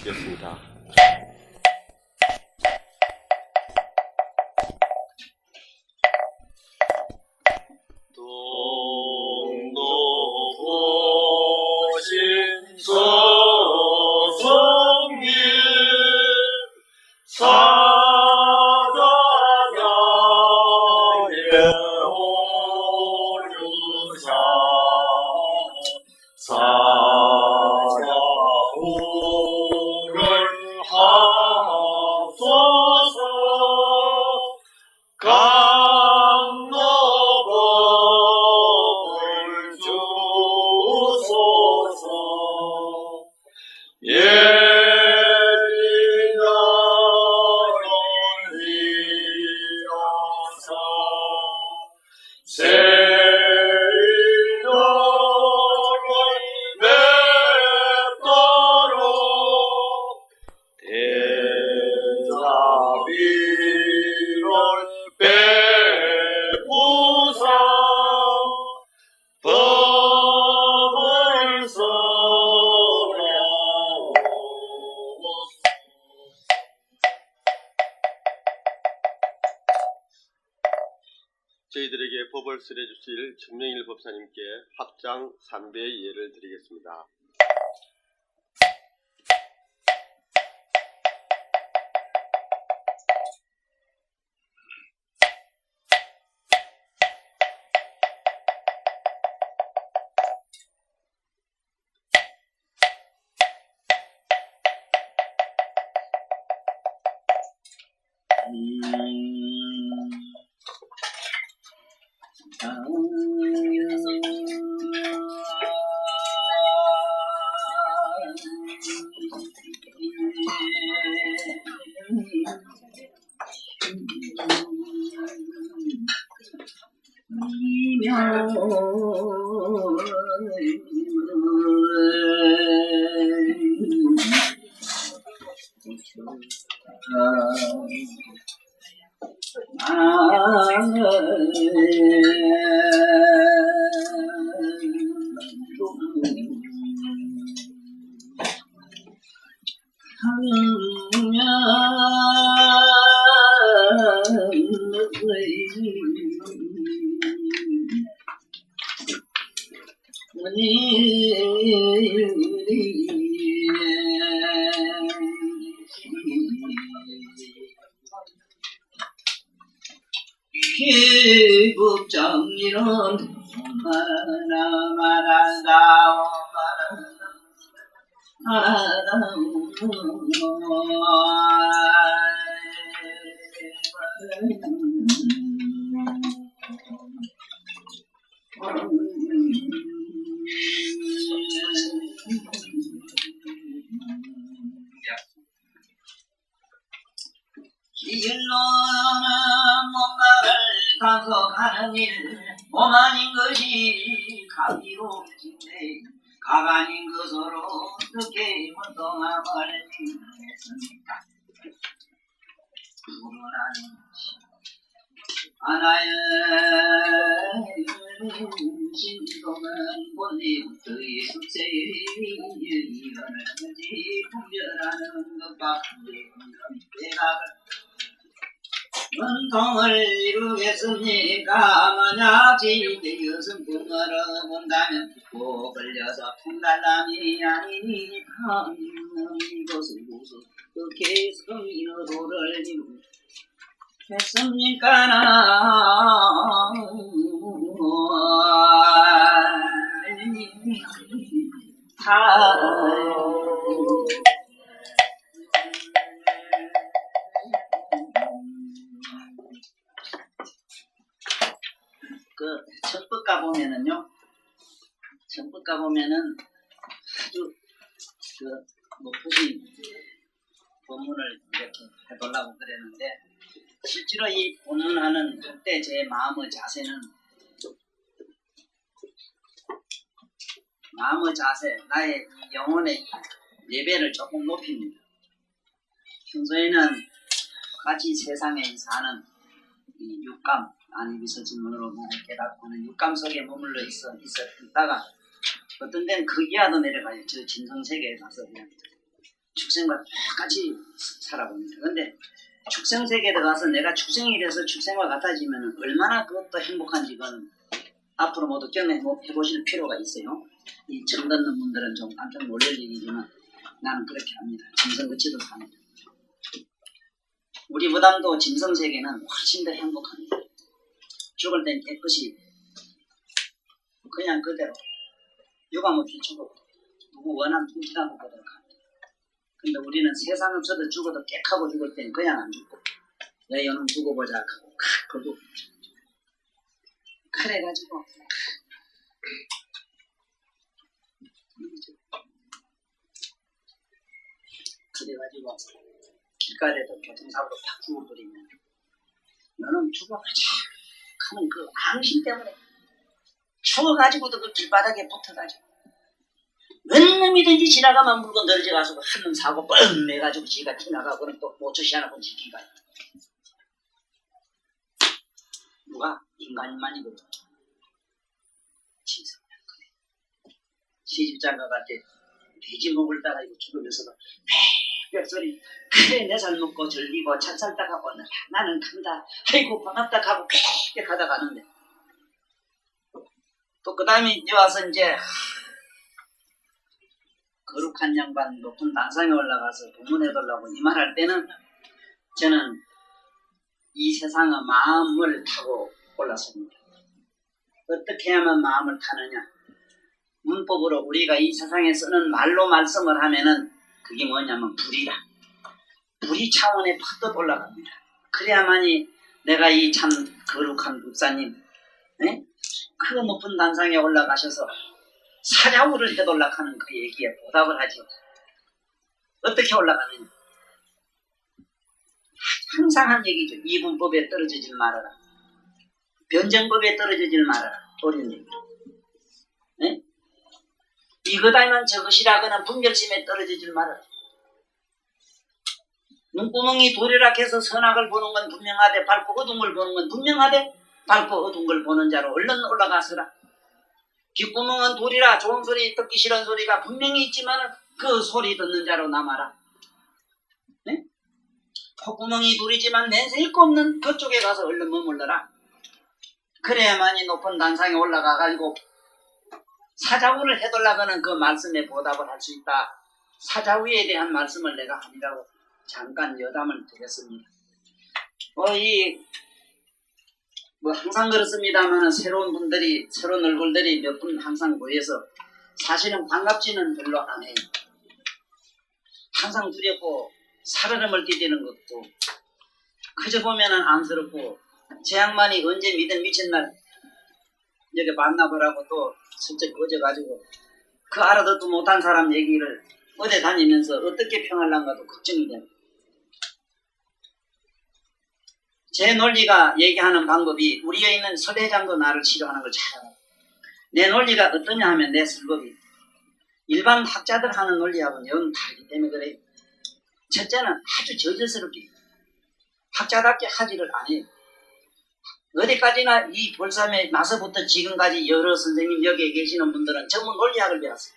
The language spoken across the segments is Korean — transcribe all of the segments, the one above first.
드리겠습니다. 동도보신 서성길 사자가에 오르사 사자호를 하소서 강로법을 주소서 예리나를 위하사 세인을 맺도록 대자비를 베푸사 법을 설하옵소서. 저희들에게 법을 설해 주실 천명일 법사님께 합장 3배의 예를 드리겠습니다. 희국정리는 말한다 길로는 몸말을 가서 가는 일 몸 아닌 것이 가기로진데 각 아닌 것으로 어떻게 운동함을 했습니까? 불운하는 것이 하나의 신동은 본래부터의 숙세의 일어나는지 분별하는 것밖에 대답을 운동을 이루겠습니까? 만약 지되어서 붕어를 본다면 꼭 걸려서 풍달람이 아니니 하는 이것은 무슨 어떻게 성의로를 이루겠습니까? 첫 법 가보면은 아주 높으신 본문을 이렇게 해보려고 그랬는데 실제로 이 본문하는 그때 제 마음의 자세는 나의 영혼의 레벨을 조금 높입니다. 평소에는 같이 세상에 사는 이 육감, 안위비서진문으로 깨닫고는 육감 속에 머물러 있다가 어떤 데는 거기야도 내려가요. 저 진성세계에 가서 그냥 축생과 똑같이 살아봅니다. 근데 축생세계에 들어가서 내가 축생이 돼서 축생과 같아지면 얼마나 그것도 행복한지 그건 앞으로 모두 경험해보실 필요가 있어요. 이 처음 듣는 분들은 좀 깜짝 놀랄 얘기지만 나는 그렇게 합니다. 짐승같이도 삽니다. 우리보다도 짐승세계는 훨씬 더 행복합니다. 죽을 땐 깨끗이 그냥 그대로 유감없이 죽어 누구 원하면 죽지도 그대로 갑니다. 근데 우리는 세상 없어도 죽어도 깨끗하고 죽을 땐 그냥 안 죽고 여는 죽어보자 하고 그거 그래가지고 길가에도 교통사고로 팍 죽어버리면 너는 죽어가자 하는 그 앙심 때문에 죽어가지고도 그 길바닥에 붙어가지고 웬 놈이든지 지나가면 물건 널져가지고 한 놈 사고 뻥 내가지고 지가 지나가고 그럼 또 모초시 하나 본 지기가 누가 인간만이 그래 진성이야 그래 시집장가 갈 때 돼지 목을 따라 이거 죽으면서도 뼈소리 그래 내 살 먹고 즐기고 찬살 따가고 나는 간다 아이고 반갑다 하고 그렇게 가다 가는데 또 그 다음에 이제 와서 이제 거룩한 양반 높은 단상에 올라가서 법문해달라고 이 말할 때는 저는 이 세상의 마음을 타고 올랐습니다. 어떻게 하면 마음을 타느냐 문법으로 우리가 이 세상에 쓰는 말로 말씀을 하면은 그게 뭐냐면 불이다. 불이 차원에 팍 올라갑니다. 그래야만이 내가 이 참 거룩한 법사님 그 높은 단상에 올라가셔서 사자우를 해돌락하는 그 얘기에 보답을 하죠. 어떻게 올라가느냐 항상 한 얘기죠. 이분법에 떨어지질 말아라. 변정법에 떨어지질 말아라. 어려운 얘기. 네? 이거다면 저것이라거나 분별심에 떨어지질 말아라. 눈구멍이 도리락해서 선악을 보는 건 분명하되 밝고 어두운 걸 보는 건 분명하되 밝고 어두운 걸 보는 자로 얼른 올라가서라. 귓구멍은 돌이라 좋은 소리 듣기 싫은 소리가 분명히 있지만 그 소리 듣는 자로 남아라. 네? 콧구멍이 돌이지만 냄새 있고 없는 그쪽에 가서 얼른 머물러라. 그래야만이 높은 단상에 올라가가지고 사자우를 해달라고는 그 말씀에 보답을 할 수 있다. 사자우에 대한 말씀을 내가 하리라고 잠깐 여담을 드렸습니다. 항상 그렇습니다만 새로운 분들이 새로운 얼굴들이 몇 분 항상 보여서 사실은 반갑지는 별로 안 해요. 항상 두렵고 살얼음을 디디는 것도 그저 보면은 안쓰럽고 제 양반이 언제 믿음 미친 날 여기 만나보라고 또 슬쩍 꺼져가지고 그 알아듣도 못한 사람 얘기를 어디 다니면서 어떻게 평할란가도 걱정이 됩니다. 제 논리가 얘기하는 방법이 우리에 있는 설회장도 나를 싫어하는 걸 잘 알아요. 내 논리가 어떠냐 하면 내 설법이 일반 학자들 하는 논리하고는 영 다르기 때문에 그래요. 첫째는 아주 저질스럽게 학자답게 하지를 안 해요. 어디까지나 이 볼삼에 나서부터 지금까지 여러 선생님 여기에 계시는 분들은 전부 논리학을 배웠어요.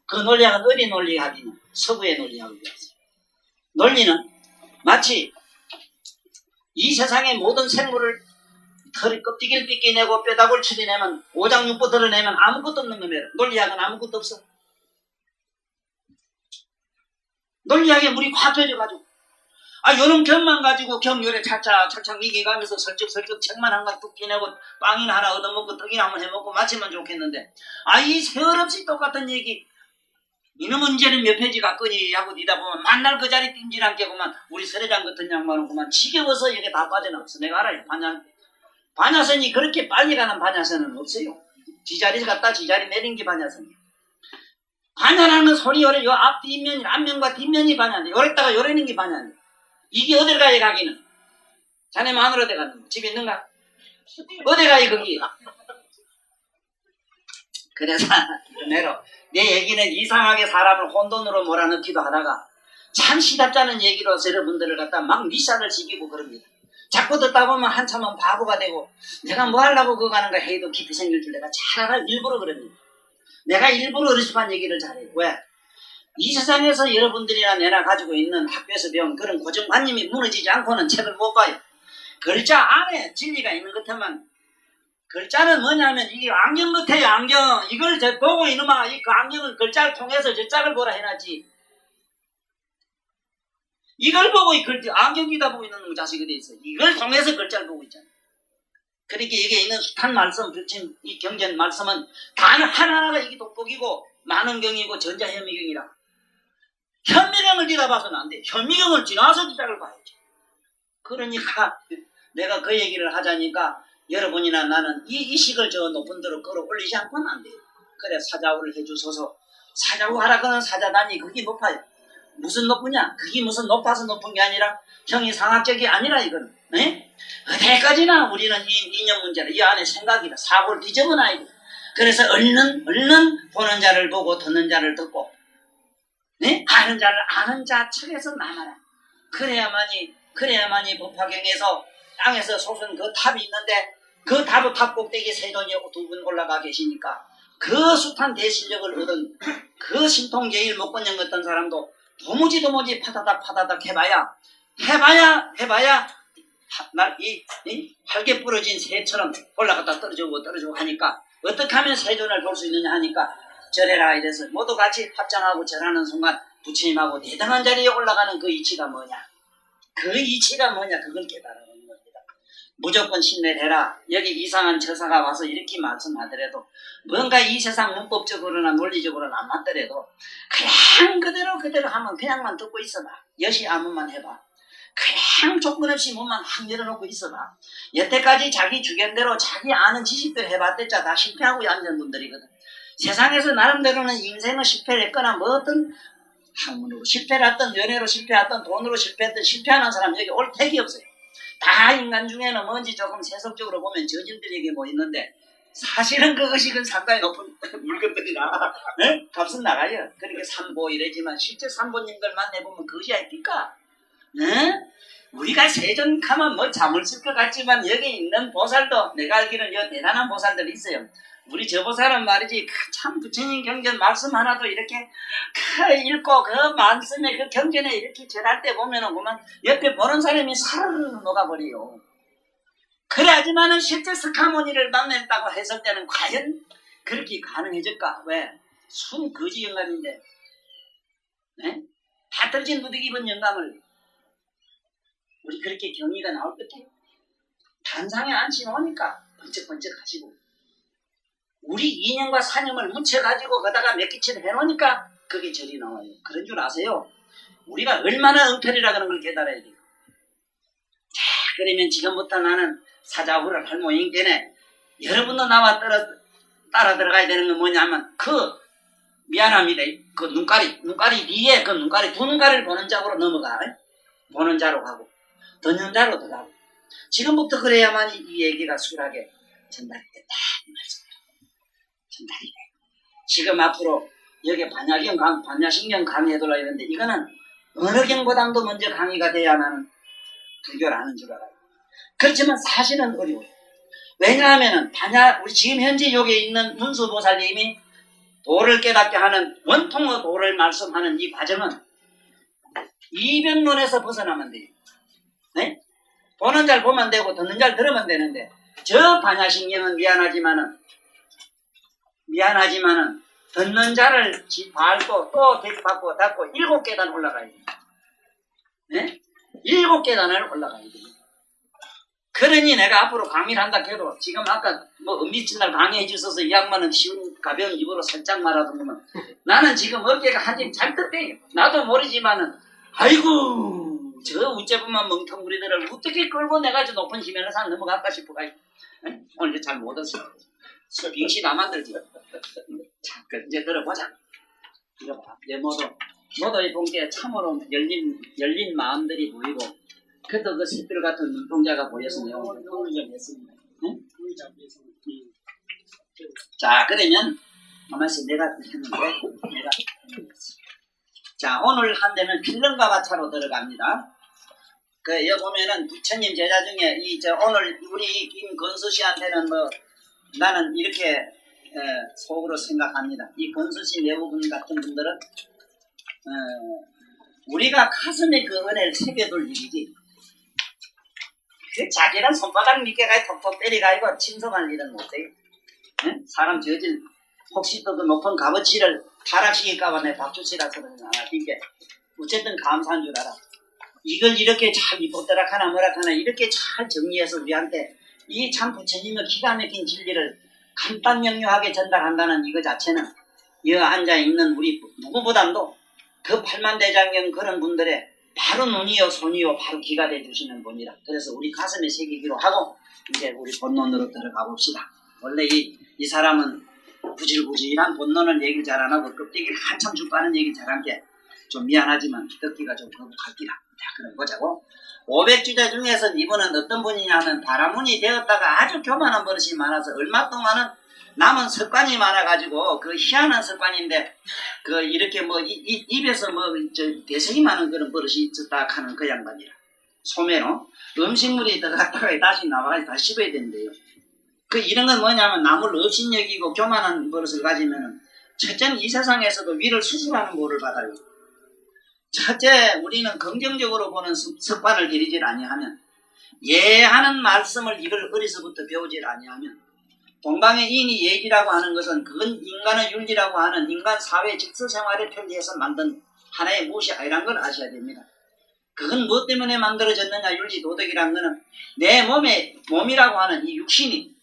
그 논리학은 어디 논리학이냐? 서구의 논리학을 배웠어요. 논리는 마치 이 세상의 모든 생물을 털이 껍데기를 삐끼내고 뼈다구를 처리내면 오장육부 드러내면 아무것도 없는 겁니다. 논리학은 아무것도 없어. 논리학에 물이 확 젖어가지고 요런 경만 가지고 경열에 차차차차 이겨가면서 설쩍설쩍 책만 한 권 뚝 끼내고 빵이나 하나 얻어먹고 떡이나 한번 해먹고 마치면 좋겠는데 이 세월없이 똑같은 얘기 이놈 문제는 몇 페이지가 끄니 하고 뒤다 보면 만날 그 자리 띵질 않게 보면 우리 설회장 같은 양반은 그만 지겨워서 이게 다 빠져나왔어. 내가 알아요. 반야선이 그렇게 빨리 가는 반야선은 없어요. 지자리 갔다 지자리 내린 게 반야선이에요. 반야라는 소리 요래 요 앞 뒷면이 앞면과 뒷면이 반야인데 요랬다가 요래는 게 반야인데 이게 어딜 가야 가기는 자네 마누라 대 가는 거. 집에 있는가? 어디 가야 거기? 그래서 내 얘기는 이상하게 사람을 혼돈으로 몰아넣기도 하다가 참 시답잖은 얘기로 여러분들을 갖다 막 미사를 지키고 그럽니다. 자꾸 듣다 보면 한참은 바보가 되고 내가 뭐 하려고 그거 가는가 해도 깊이 생길 줄 내가 잘 알아. 일부러 그럽니다. 내가 일부러 어리숙한 얘기를 잘해요. 왜? 이 세상에서 여러분들이나 내가 가지고 있는 학교에서 배운 그런 고정관념이 무너지지 않고는 책을 못 봐요. 글자 안에 진리가 있는 것 같으면 글자는 뭐냐면 이게 안경 같아요. 안경. 이걸 보고 이놈아 이 그 안경은 글자를 통해서 저 짝을 보라 해놨지. 이걸 보고 이 글자 안경이다 보고 있는 자식이 돼 있어. 이걸 통해서 글자를 보고 있잖아. 그렇게 여기에 있는 숱한 말씀, 지금 이 경전 말씀은 단 하나하나가 이게 돋보기고 많은 경이고 전자현미경이라. 현미경을 지나봐서는 안 돼. 현미경을 지나서 짝을 봐야지. 그러니까 내가 그 얘기를 하자니까 여러분이나 나는 이 식을 저 높은 데로 끌어올리지 않고는 안 돼요. 그래 사자우를 해주소서. 사자우 하라고는 사자단이 그게 높아요. 무슨 높으냐? 그게 무슨 높아서 높은 게 아니라 형이 상학적이 아니라 이거는. 네? 어디까지나 우리는 이 이념 문제를 이 안에 생각이다. 사고를 뒤집어놔야 돼. 그래서 얼른 보는 자를 보고 듣는 자를 듣고 네? 아는 자를 아는 자 측에서 나가라. 그래야만이 법화경에서 땅에서 솟은 그 탑이 있는데 그 탑 꼭대기에 세존이 두 분 올라가 계시니까 그 숱한 대실력을 얻은 그 신통제일 못 건녕 어떤 사람도 도무지 파다닥 해봐야 이 활개 부러진 새처럼 올라갔다 떨어지고 하니까 어떻게 하면 세존을 볼 수 있느냐 하니까 절해라 이래서 모두 같이 합장하고 절하는 순간 부처님하고 대등한 자리에 올라가는 그 이치가 뭐냐 그걸 깨달아는 겁니다. 무조건 신뢰를 해라. 여기 이상한 처사가 와서 이렇게 말씀하더라도 뭔가 이 세상 문법적으로나 논리적으로는 안 맞더라도 그냥 그대로 하면 그냥만 듣고 있어봐. 여시 아무만 해봐. 그냥 조건 없이 몸만 확 열어놓고 있어봐. 여태까지 자기 주견대로 자기 아는 지식대로 해봤댔자 다 실패하고 앉은 분들이거든. 세상에서 나름대로는 인생을 실패를 했거나 뭐 어떤 학문으로 실패를 했던 연애로 실패했던 돈으로 실패했던 실패하는 사람 여기 올 택이 없어요. 다 인간 중에는 뭔지 조금 세속적으로 보면 저질들에게 뭐 있는데 사실은 그 의식은 상당히 높은 물건들이라 네? 값은 나가요. 그렇게 삼보 이래지만 실제 삼보님들만 해보면 그것이 아닙니까? 네? 우리가 세전 가면 뭐 잠을 쓸 것 같지만 여기 있는 보살도 내가 알기로는 여 대단한 보살들이 있어요. 우리 저 보살은 말이지 참 부처님 경전 말씀 하나도 이렇게 읽고 그 말씀에 그 경전에 이렇게 절할 때 보면은 그만 옆에 보는 사람이 사르르 녹아버려요. 그래야지만은 실제 스카모니를 만났다고 했을 때는 과연 그렇게 가능해질까? 왜? 순 거지 영감인데 네? 다 떨진 무득 입은 영감을 우리 그렇게 경의가 나올 끝에 단상에 앉히놓으니까 번쩍번쩍 하시고 우리 이념과 사념을 묻혀가지고 거다가 몇 끼치를 해놓으니까 그게 절이 나와요. 그런 줄 아세요? 우리가 얼마나 엉터리라 그런 걸 깨달아야 돼요. 자, 그러면 지금부터 나는 사자후를 할 모양이 되네. 여러분도 나와 따라 들어가야 되는 건 뭐냐면 미안합니다. 그 눈가리 뒤에 그 눈가리 두 눈가리를 보는 자로 넘어가. 보는 자로 가고 듣는 자로 들어가고 지금부터 그래야만 이 얘기가 수월하게 전달이 된다. 이 말씀이에요. 전달이 돼. 지금 앞으로 여기 반야신경 강의해달라 했는데 이거는 어느 경보다도 먼저 강의가 돼야 나는 불교를 아는 줄 알아요. 그렇지만 사실은 어려워요. 왜냐하면은 우리 지금 현재 여기 있는 문수보살님이 도를 깨닫게 하는 원통의 도를 말씀하는 이 과정은 이변론에서 벗어나면 돼요. 네? 보는 잘 보면 되고 듣는 잘 들으면 되는데 저 반야신경은 미안하지만은 듣는 자를 밟고 또 받고 닫고 7계단 올라가야 돼요. 네? 7계단을 올라가야 돼요. 그러니 내가 앞으로 강의를 한다 해도 지금 아까 뭐 은미친날 강의해 주셔서 이 양반은 쉬운 가벼운 입으로 살짝 말하더구만 나는 지금 어깨가 한점 잔뜩 떼요. 나도 모르지만은 아이고 저 우째부만 멍텅구리들을 어떻게 끌고 내가 저 높은 히말라야 산 넘어갈까 싶어가 오늘 잘 못 왔어. 빙시 다 만들지. 자, 이제 들어보자. 들어봐. 내 너도 이 본게 참으로 열린 마음들이 보이고 그래도 그 샛별 같은 눈동자가 보여서 내가 오늘 공을 좀 했습니다. 응? 자, 그러면 가만있어. 내가 했는데 자, 오늘 한 대는 필름과 바차로 들어갑니다. 여기 보면은 부처님 제자 중에 오늘 우리 김건수 씨한테는 나는 이렇게 속으로 생각합니다. 이 건수 씨 내부분 같은 분들은 우리가 가슴에 그 은혜를 새겨둘 일이지. 그 자기는 손바닥 밑에가 톡톡 때려가지고 침성할 일은 못해요. 응? 사람 저질 혹시 또 그 높은 값어치를 타락시킬까봐 내 박수치라서는 안 하니까 어쨌든 감사한 줄 알아. 이걸 이렇게 잘 이쁘더락 하나 뭐라 하나 이렇게 잘 정리해서 우리한테 이 참 부처님의 기가 막힌 진리를 간단명료하게 전달한다는 이거 자체는 이 앉아있는 우리 누구보다도 그 팔만대장경 그런 분들의 바로 눈이요 손이요 바로 귀가 돼주시는 분이라. 그래서 우리 가슴에 새기기로 하고 이제 우리 본론으로 들어가 봅시다. 원래 이 사람은 부질부질한 본론을 얘기를 잘 안 하고 껍데기를 한참 쭉 빠는 얘기를 잘한 게 좀 미안하지만 듣기가 좀 거북할기라. 자, 그럼 보자고. 500주자 중에서 이분은 어떤 분이냐면 바라문이 되었다가 아주 교만한 버릇이 많아서 얼마 동안은 남은 습관이 많아가지고 그 희한한 습관인데 그 이렇게 뭐 입에서 뭐 대색이 많은 그런 버릇이 있었다 하는 그 양반이라. 소매로 음식물이 들어갔다가 다시 나와가지고 다시 씹어야 된대요. 그 이런 건 뭐냐면 남을 업신여기고 교만한 버릇을 가지면은 첫째는 이 세상에서도 위를 수술하는 보를 받아요. 첫째, 우리는 긍정적으로 보는 습관을 들이질 아니하면, 예하는 말씀을 이걸 어려서부터 배우질 아니하면, 동방의 인이 예지라고 하는 것은 그건 인간의 윤리라고 하는 인간 사회 직서생활에 편리해서 만든 하나의 무엇이 아니란 걸 아셔야 됩니다. 그건 무엇 때문에 만들어졌느냐, 윤리 도덕이란 거는 내 몸이라고 하는 이 육신이,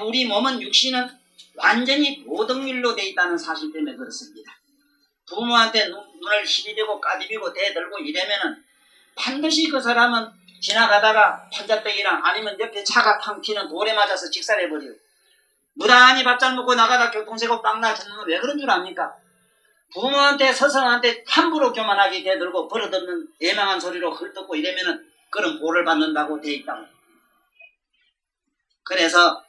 우리 몸은 육신은 완전히 도덕률로 돼 있다는 사실 때문에 그렇습니다. 부모한테 눈을 시리대고 까디비고 대들고 이러면은 반드시 그 사람은 지나가다가 판자떼기랑 아니면 옆에 차가 탕 튀는 돌에 맞아서 직살해버려요. 무단히 밥 잘 먹고 나가다 교통사고 빵나 쳤는 왜 그런 줄 압니까? 부모한테 스승한테 함부로 교만하게 대들고 버릇없는 예망한 소리로 헐뜯고 이러면은 그런 보를 받는다고 돼 있다고. 그래서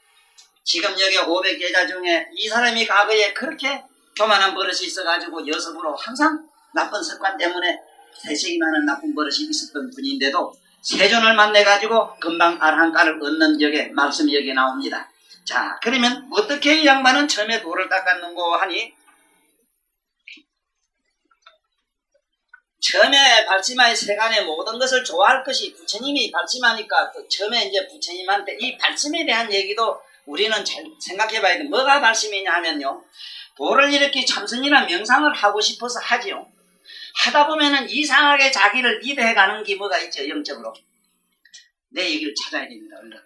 지금 여기 500제자 중에 이 사람이 과거에 그렇게 교만한 버릇이 있어가지고 여성으로 항상 나쁜 습관 때문에 대책이 많은 나쁜 버릇이 있었던 분인데도 세존을 만나가지고 금방 아라한가를 얻는 여기 말씀이 여기 나옵니다. 자, 그러면 어떻게 이 양반은 처음에 돌을 닦았는고 하니 처음에 발심하의 세간의 모든 것을 좋아할 것이 부처님이 발심하니까 또 처음에 이제 부처님한테 이 발심에 대한 얘기도 우리는 잘 생각해봐야 돼. 뭐가 발심이냐 하면요. 도를 이렇게 참선이나 명상을 하고 싶어서 하지요. 하다 보면은 이상하게 자기를 리드해가는 기모가 있죠. 영적으로. 내 얘기를 찾아야 됩니다. 얼른.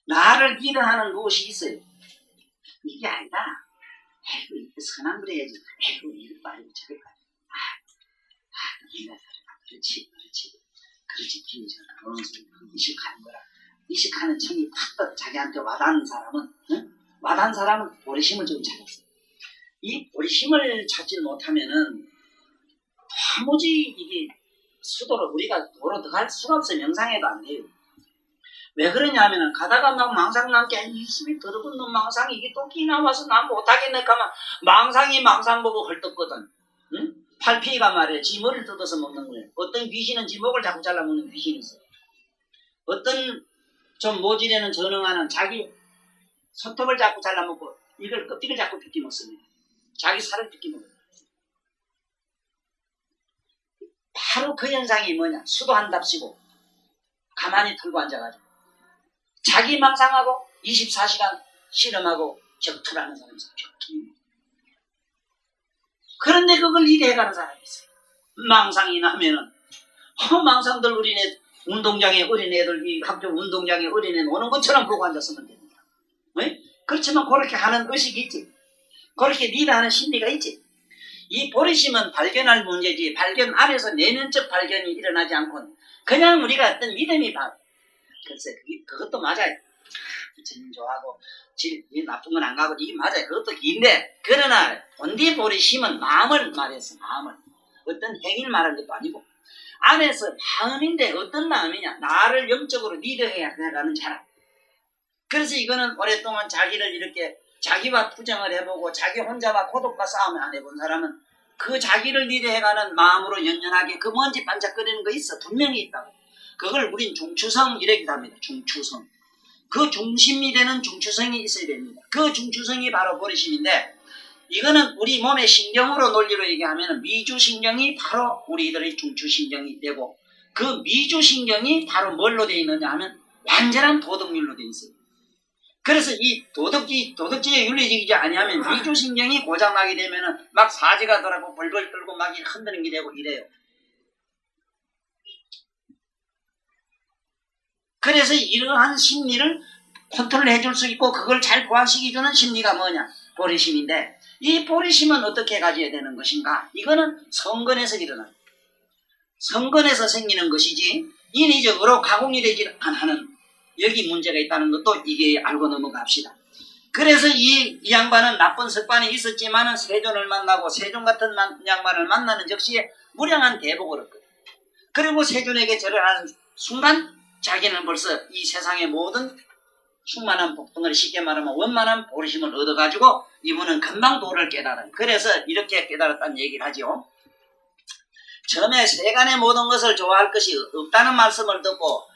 나를 리드하는 무엇이 있어요. 이게 아니다. 에이구 이거 선한 그래야지. 에이구 이거 말고 저거 봐. 그렇지. 이식하는 거라. 이식하는 청이 팍 자기한테 와닿는 사람은 와닿는 사람은 보리심을 좀 찾았어요. 이 보리심을 찾지 못하면은 도무지 이게 수도로 우리가 도로 들어갈 수가 없어요. 명상해도 안 돼요. 왜 그러냐면은 가다가 막 망상 남게 이 힘이 더러운 망상이 이게 또 끼 나와서 난 못하겠네 하면 망상이 망상 보고 헐떡거든. 응? 팔피가 말이야 지 머리를 뜯어서 먹는 거예요. 어떤 귀신은 지 목을 자꾸 잘라먹는 귀신이 있어요. 어떤 좀 모질에는 전응하는 자기 손톱을 자꾸 잘라먹고 이걸 껍질을 자꾸 빗기 먹습니다. 자기 살을 빗기 먹어요. 바로 그 현상이 뭐냐. 수도한답시고 가만히 들고 앉아가지고 자기 망상하고 24시간 실험하고 격투라는 사람이 있어요. 격투. 그런데 그걸 리드해가는 사람이 있어요. 망상이 나면은 망상들 어린애 운동장에 어린애들 이 학교 운동장에 어린애 노는 것처럼 보고 앉았으면 됩니다. 왜? 그렇지만 그렇게 하는 의식이 있지. 그렇게 리드하는 심리가 있지. 이 보리심은 발견할 문제지 발견 안에서 내면적 발견이 일어나지 않고 그냥 우리가 어떤 믿음이 글쎄 그것도 맞아요. 부처님 좋아하고 이 나쁜 건 안 가고 이게 맞아요. 그것도 긴데 그러나 본디 보리심은 마음을 말해서 마음을 어떤 행위를 말하는 것도 아니고 안에서 마음인데 어떤 마음이냐. 나를 영적으로 리드해야 가는 자라. 그래서 이거는 오랫동안 자기를 이렇게 자기와 투쟁을 해보고 자기 혼자와 고독과 싸움을 안 해본 사람은 그 자기를 리드해가는 마음으로 연연하게 그 먼지 반짝거리는 거 있어. 분명히 있다고. 그걸 우린 중추성 이라기도 합니다. 중추성. 그 중심이 되는 중추성이 있어야 됩니다. 그 중추성이 바로 보리심인데 이거는 우리 몸의 신경으로 논리로 얘기하면 미주신경이 바로 우리들의 중추신경이 되고 그 미주신경이 바로 뭘로 되어 있느냐 하면 완전한 도덕률로 되어 있어요. 그래서 이 도덕지에 윤리적이지 아니하면 미주신경이 고장나게 되면은 막 사지가 돌아고 벌벌 떨고 막 흔드는 게 되고 이래요. 그래서 이러한 심리를 컨트롤 해줄 수 있고 그걸 잘 보완시켜주는 심리가 뭐냐? 보리심인데 이 보리심은 어떻게 가져야 되는 것인가? 이거는 성근에서 일어나는 성근에서 생기는 것이지 인위적으로 가공이 되지 않는 여기 문제가 있다는 것도 이게 알고 넘어갑시다. 그래서 이 양반은 나쁜 습관이 있었지만은 세존을 만나고 세존 같은 양반을 만나는 즉시에 무량한 대복을 얻거든. 그리고 세존에게 절을 하는 순간 자기는 벌써 이 세상의 모든 충만한 복등을 쉽게 말하면 원만한 보리심을 얻어가지고 이분은 금방 도를 깨달아요. 그래서 이렇게 깨달았다는 얘기를 하죠. 처음에 세간의 모든 것을 좋아할 것이 없다는 말씀을 듣고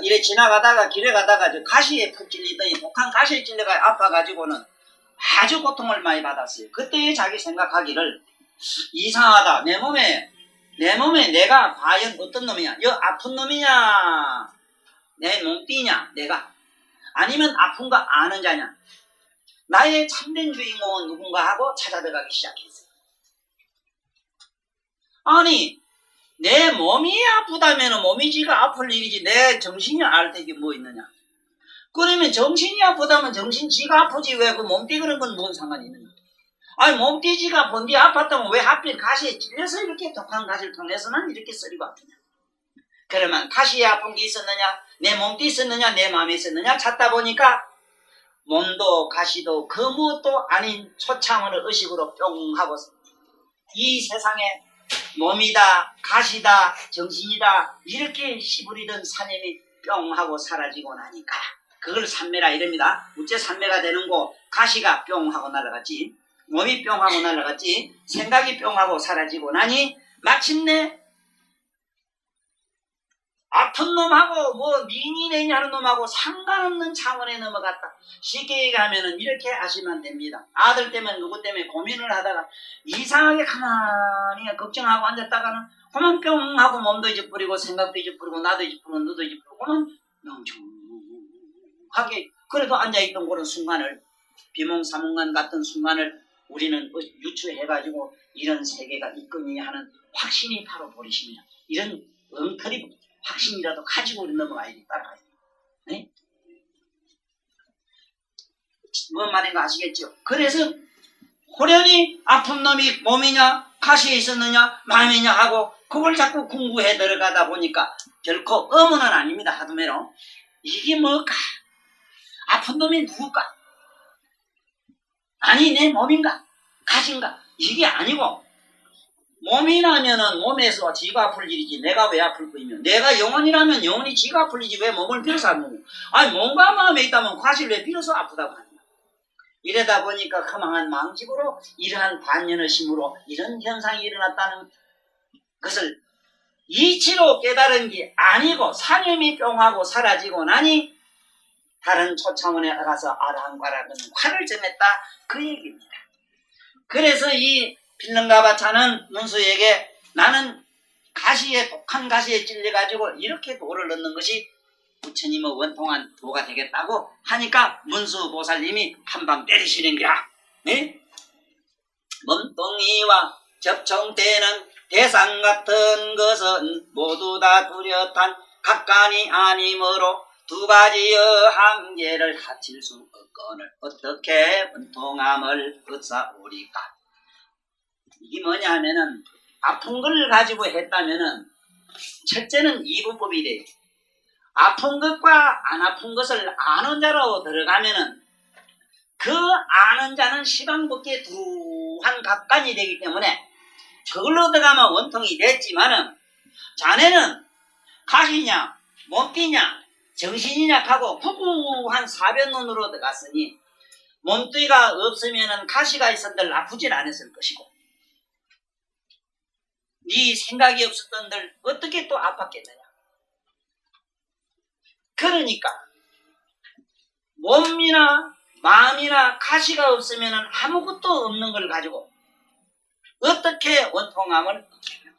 이래 지나가다가 길에 가다가 저 가시에 푹 찔리더니 독한 가시에 찔려가 아파가지고는 아주 고통을 많이 받았어요. 그때 자기 생각하기를 이상하다. 내 몸에 내가 과연 어떤 놈이냐? 여 아픈 놈이냐? 내 몸띠냐? 내가? 아니면 아픈 거 아는 자냐? 나의 참된 주인공은 누군가 하고 찾아들어가기 시작했어요. 아니 내 몸이 아프다면 몸이 지가 아플 일이지 내 정신이 알 때게 뭐 있느냐? 그러면 정신이 아프다면 정신 지가 아프지 왜 그 몸띠 그런 건 뭔 상관이 있느냐? 아니 몸띠 지가 본디 아팠다면 왜 하필 가시에 찔려서 이렇게 독한 가시를 통해서는 이렇게 쓰리고 아프냐? 그러면 가시에 아픈 게 있었느냐? 내 몸띠 있었느냐? 내 마음에 있었느냐? 찾다 보니까 몸도 가시도 그 무엇도 아닌 초창원의 의식으로 뿅 하고 이 세상에 몸이다 가시다 정신이다 이렇게 시부리던 사념이 뿅 하고 사라지고 나니까 그걸 산매라 이럽니다. 우째 산매가 되는 거 가시가 뿅 하고 날아갔지 몸이 뿅 하고 날아갔지 생각이 뿅 하고 사라지고 나니 마침내 아픈 놈하고 뭐 미인이냐 하는 놈하고 상관없는 차원에 넘어갔다. 쉽게 얘기하면 이렇게 아시면 됩니다. 아들 때문에 누구 때문에 고민을 하다가 이상하게 가만히 걱정하고 앉았다가는 그만 뿅 하고 몸도 잊어버리고 생각도 잊어버리고 나도 잊어버리고 너도 잊어버리고 그만 명중하게 그래도 앉아있던 그런 순간을 비몽사몽간 같은 순간을 우리는 유추해가지고 이런 세계가 있거니 하는 확신이 바로 보리심이야. 이런 엉터리 확신이라도 가지고 우리 넘어가야 돼. 따라가야 돼. 네? 뭔 말인가 아시겠죠? 그래서 호련히 아픈 놈이 몸이냐 가시에 있었느냐 마음이냐 하고 그걸 자꾸 궁구해 들어가다 보니까 결코 의문은 아닙니다. 하드메로 이게 뭘까? 아픈 놈이 누굴까? 아니 내 몸인가? 가시인가? 이게 아니고 몸이라면은 몸에서 지가 아플 일이지 내가 왜 아플 거이며 내가 영혼이라면 영혼이 지가 아플 일이지 왜 몸을 빌어서 아프냐? 아니 몸과 마음에 있다면 과실 왜 빌어서 아프다고 하냐? 이러다 보니까 허망한 망직으로 이러한 반년의 심으로 이런 현상이 일어났다는 것을 이치로 깨달은 게 아니고 사념이 뿅하고 사라지고 나니 다른 초차원에 가서 아랑과락은 화를 점했다 그 얘기입니다. 그래서 이 필름가바차는 문수에게 나는 가시에 독한 가시에 찔려가지고 이렇게 도를 얻는 것이 부처님의 원통한 도가 되겠다고 하니까 문수보살님이 한방 때리시는 거야. 네? 몸뚱이와 접촉되는 대상 같은 것은 모두 다 뚜렷한 각간이 아니므로 두 가지의 한계를 합칠 수 없거늘 어떻게 원통함을 얻사오리까. 이게 뭐냐 하면은 아픈 걸 가지고 했다면은 첫째는 이분법이 돼요. 아픈 것과 안 아픈 것을 아는 자로 들어가면은 그 아는 자는 시방법계 두한 각간이 되기 때문에 저걸로 들어가면 원통이 됐지만은 자네는 가시냐 몸띠냐 정신이냐 하고 후한 사변론으로 들어갔으니 몸띠가 없으면은 가시가 있었들 아프질 않았을 것이고 네 생각이 없었던들 어떻게 또 아팠겠느냐. 그러니까 몸이나 마음이나 가시가 없으면 아무것도 없는 걸 가지고 어떻게 원통함을 얻겠는가?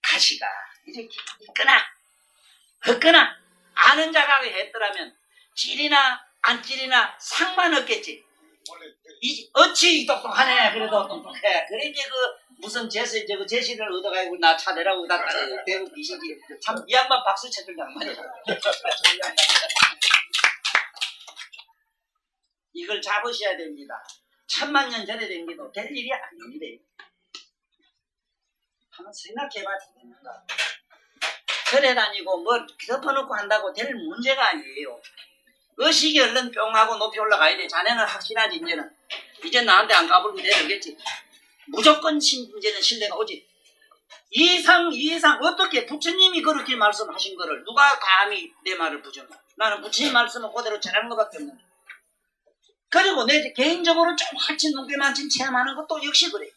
가시가 이렇게 있거나 아는 자가 했더라면 찔이나 안 찔이나 상관없겠지. 어찌 똑똑하네. 그래도 똑똑해. 그러니까 무슨 제시를 얻어가지고 나 차대라고 다 대고 계시지. 참 이 양반 박수 쳐준단 말이야. 이걸 잡으셔야 됩니다. 천만 년 전에 된 게도 될 일이 아닌데. 한번 생각해봐 되겠는가. 절에 다니고 뭘 덮어놓고 한다고 될 문제가 아니에요. 의식이 얼른 뿅하고 높이 올라가야 돼. 자네는 확신하지 이제는. 이제 나한테 안 까불고 내려오겠지. 무조건 이제는 신뢰가 오지. 이상 어떻게 부처님이 그렇게 말씀하신 거를 누가 감히 내 말을 부정해. 나는 부처님 말씀을 그대로 전하는 것밖에 없는데. 그리고 내 개인적으로 좀 하친 눈길만친 체험하는 것도 역시 그래.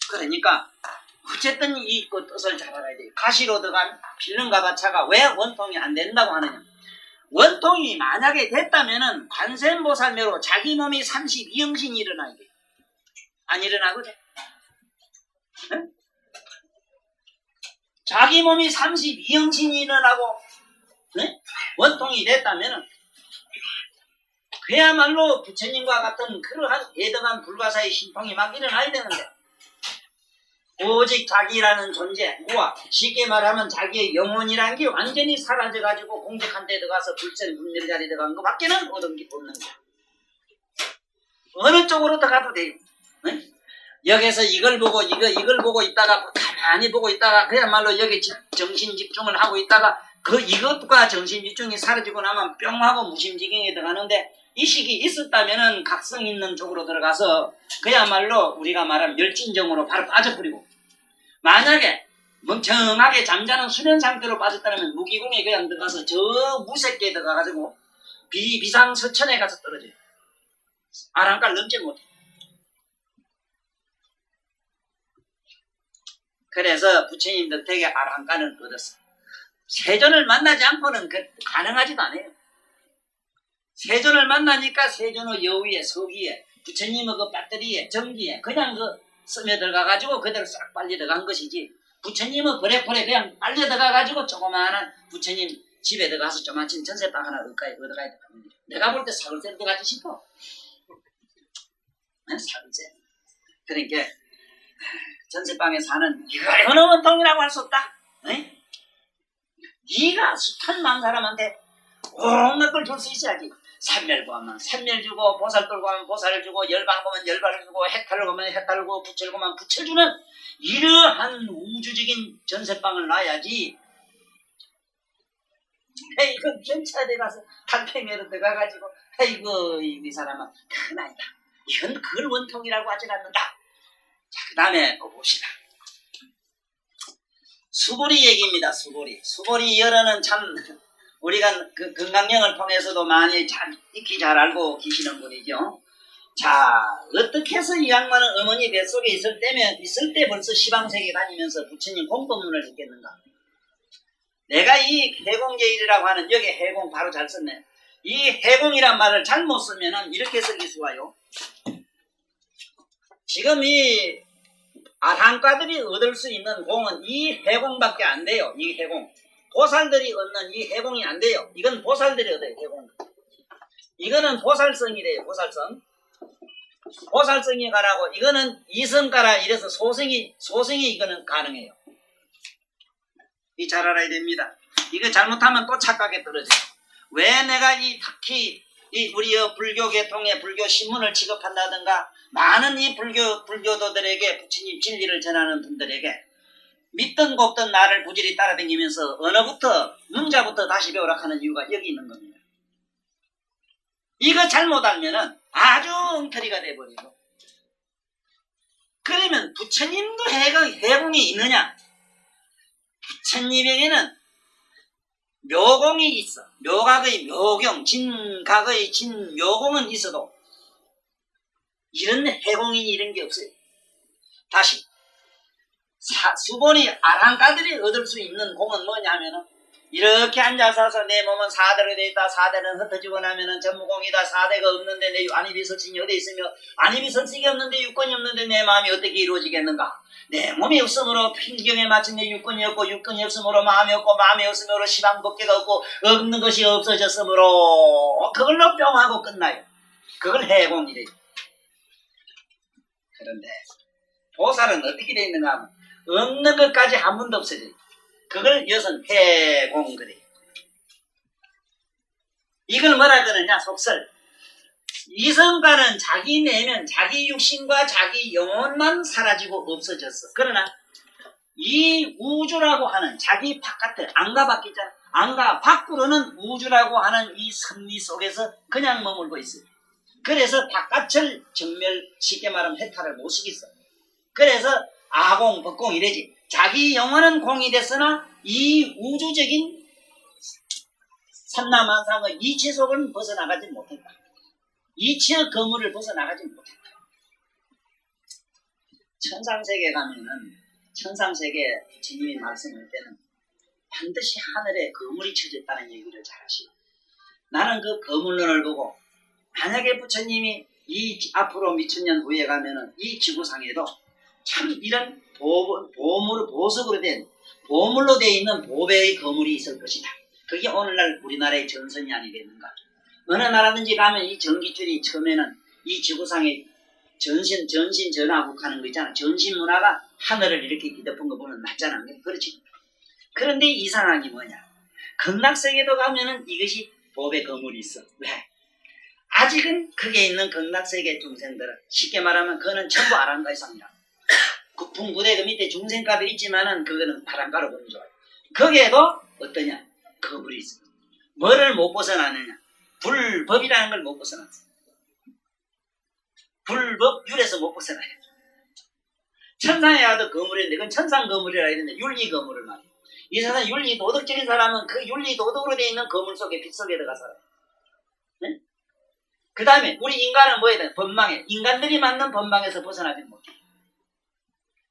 그러니까 어쨌든 이 뜻을 잘 알아야 돼. 가시로 들어간 필름가바차가 왜 원통이 안 된다고 하느냐. 원통이 만약에 됐다면은 관세음보살매로 자기 몸이 32영신이 일어나야 돼. 안 일어나거든. 응? 자기 몸이 32영신이 일어나고 응? 원통이 됐다면은 그야말로 부처님과 같은 그러한 대등한 불가사의 신통이 막 일어나야 되는데 오직 자기라는 존재, 우와, 쉽게 말하면 자기의 영혼이라는 게 완전히 사라져가지고 공직한 데 들어가서 불생 분별 자리에 들어간 거 밖에는 얻은 게 없는 거야. 어느 쪽으로 들어가도 돼요. 응? 여기서 이걸 보고 이걸 보고 있다가 가만히 보고 있다가 그야말로 여기 정신 집중을 하고 있다가 이것과 정신 집중이 사라지고 나면 뿅 하고 무심지경에 들어가는데 이 식이 있었다면은 각성 있는 쪽으로 들어가서 그야말로 우리가 말하는 멸진정으로 바로 빠져버리고 만약에 멍청하게 잠자는 수면 상태로 빠졌다면 무기공에 그냥 들어가서 저 무색게 들어가가지고 비상서천에 가서 떨어져요. 아랑가를 넘지 못해. 그래서 부처님들 댁에 아랑가는 얻었어. 세존을 만나지 않고는 가능하지도 않아요. 세존을 만나니까 세존의 여위에 서기에 부처님의 그 배터리에 전기에 그냥 스며들어가가지고 그대로 싹 빨리 들어간 것이지 부처님은 버레 그냥 빨려 들어가가지고 조그마한 부처님 집에 들어가서 조그마한 전세방 하나 얻어가야 되는 거죠. 내가 볼 때 사글세 들어가지 싶어. 사글세. 그러니까 전세방에 사는 이거는 원통이라고 할 수 없다. 네가 숱한 사람한테 온갖 걸 줄 수 있어야지. 삼멸 구하면 삼멸 주고 보살 끌고 하면 보살을 주고 열발 구하면 열발을 주고 해탈을 구하면 해탈을 주고 부처를 구하면 부처를 주는 이러한 우주적인 전세방을 놔야지. 이건 경찰에 가서 달팽이로 들어가가지고 아이고 이 사람은 그건 아니다. 이건 그걸 원통이라고 하진 않는다. 자, 그 다음에 또 봅시다. 수보리 얘기입니다. 수보리 열어는 참 우리가 그 건강령을 통해서도 많이 익히 잘 알고 계시는 분이죠. 자, 어떻게 해서 이 양반은 어머니 뱃속에 있을 때 벌써 시방세계 다니면서 부처님 공법문을 했겠는가? 내가 이 해공제일이라고 하는 여기 해공 바로 잘 썼네. 이 해공이란 말을 잘못 쓰면은 이렇게 쓰기 좋아요. 지금 이 아랑가들이 얻을 수 있는 공은 이 해공밖에 안 돼요. 이 해공. 보살들이 얻는 이 해공이 안 돼요. 이건 보살들이 얻어요. 해공. 이거는 보살성이래요. 보살성. 보살성이 가라고 이거는 이성가라 이래서 소성이 이거는 가능해요. 이 잘 알아야 됩니다. 이거 잘못하면 또 착각에 떨어져요. 왜 내가 특히 우리 불교 계통의 불교 신문을 취급한다든가 많은 이 불교도들에게 부처님 진리를 전하는 분들에게 믿든 곱든 나를 부지리 따라다니면서 언어부터 문자부터 다시 배우라 하는 이유가 여기 있는 겁니다. 이거 잘못 알면은 아주 엉터리가 돼버리고 그러면 부처님도 해공이 있느냐? 부처님에게는 묘공이 있어. 묘각의 묘경, 진각의 진묘공은 있어도 이런 해공이 이런 게 없어요. 다시 수본이 아랑가들이 얻을 수 있는 공은 뭐냐면은 이렇게 앉아서 내 몸은 사대로 돼 있다. 사대는 흩어지고 나면은 전무공이다. 사대가 없는데 내 안입이 설신이 어디 있으며 안입이 설신이 없는데 육권이 없는데 내 마음이 어떻게 이루어지겠는가? 내 몸이 없으므로 필경에 맞춘 내 육권이 없고 육권이 없으므로 마음이 없고 마음이 없으므로 시방법계가 없고 없는 것이 없어졌으므로 그걸로 뿅하고 끝나요. 그걸 해공이래요. 그런데 보살은 어떻게 되어 있는가 하면 없는 것까지 한 번도 없어져요. 그걸 여선 해공 그래요. 이걸 뭐라 그러냐 속설. 이성과는 자기 내면 자기 육신과 자기 영혼만 사라지고 없어졌어. 그러나 이 우주라고 하는 자기 바깥에 안과 밖 있잖아. 안과 밖으로는 우주라고 하는 이 선리 속에서 그냥 머물고 있어요. 그래서 바깥을 정멸 쉽게 말하면 해탈을 못 시켰어. 그래서 아공 법공 이래지. 자기 영혼은 공이 됐으나 이 우주적인 삼라만상의 이치 속은 벗어나가지 못했다. 이치의 거물을 벗어나가지 못했다. 천상세계 가면은 천상세계 부처님이 말씀할 때는 반드시 하늘에 거물이 쳐졌다는 얘기를 잘 하시고 나는 그 거물론을 보고 만약에 부처님이 이 앞으로 미천년 후에 가면은 이 지구상에도 참 이런 보석으로 된 보물로 되어 있는 보배의 거물이 있을 것이다. 그게 오늘날 우리나라의 전선이 아니겠는가. 어느 나라든지 가면 이 전기줄이 처음에는 이 지구상에 전신 전하국 하는 거 있잖아. 전신 문화가 하늘을 이렇게 뒤덮은 거 보면 맞잖아. 그렇지. 그런데 이상한 게 뭐냐. 극락세계도 가면은 이것이 보배 거물이 있어. 왜? 아직은 그게 있는 극락세계 중생들은 쉽게 말하면 그거는 전부 아랑가 이상이야. 국풍부대 그 밑에 중생가도 있지만은 그거는 바람가로 보는 좋아요. 거기에도 어떠냐? 거물이 있어. 뭐를 못 벗어나느냐? 불법이라는 걸 못 벗어났어. 불법 율에서 못 벗어나요. 천상에 가도 거물인데 그건 천상 거물이라 했는데 윤리 거물을 말이야. 이 세상 윤리 도덕적인 사람은 그 윤리 도덕으로 되어 있는 거물 속에 빛 속에 들어가 살아요. 네? 그 다음에 우리 인간은 뭐해야 돼? 법망에 인간들이 만든 법망에서 벗어나지 못해.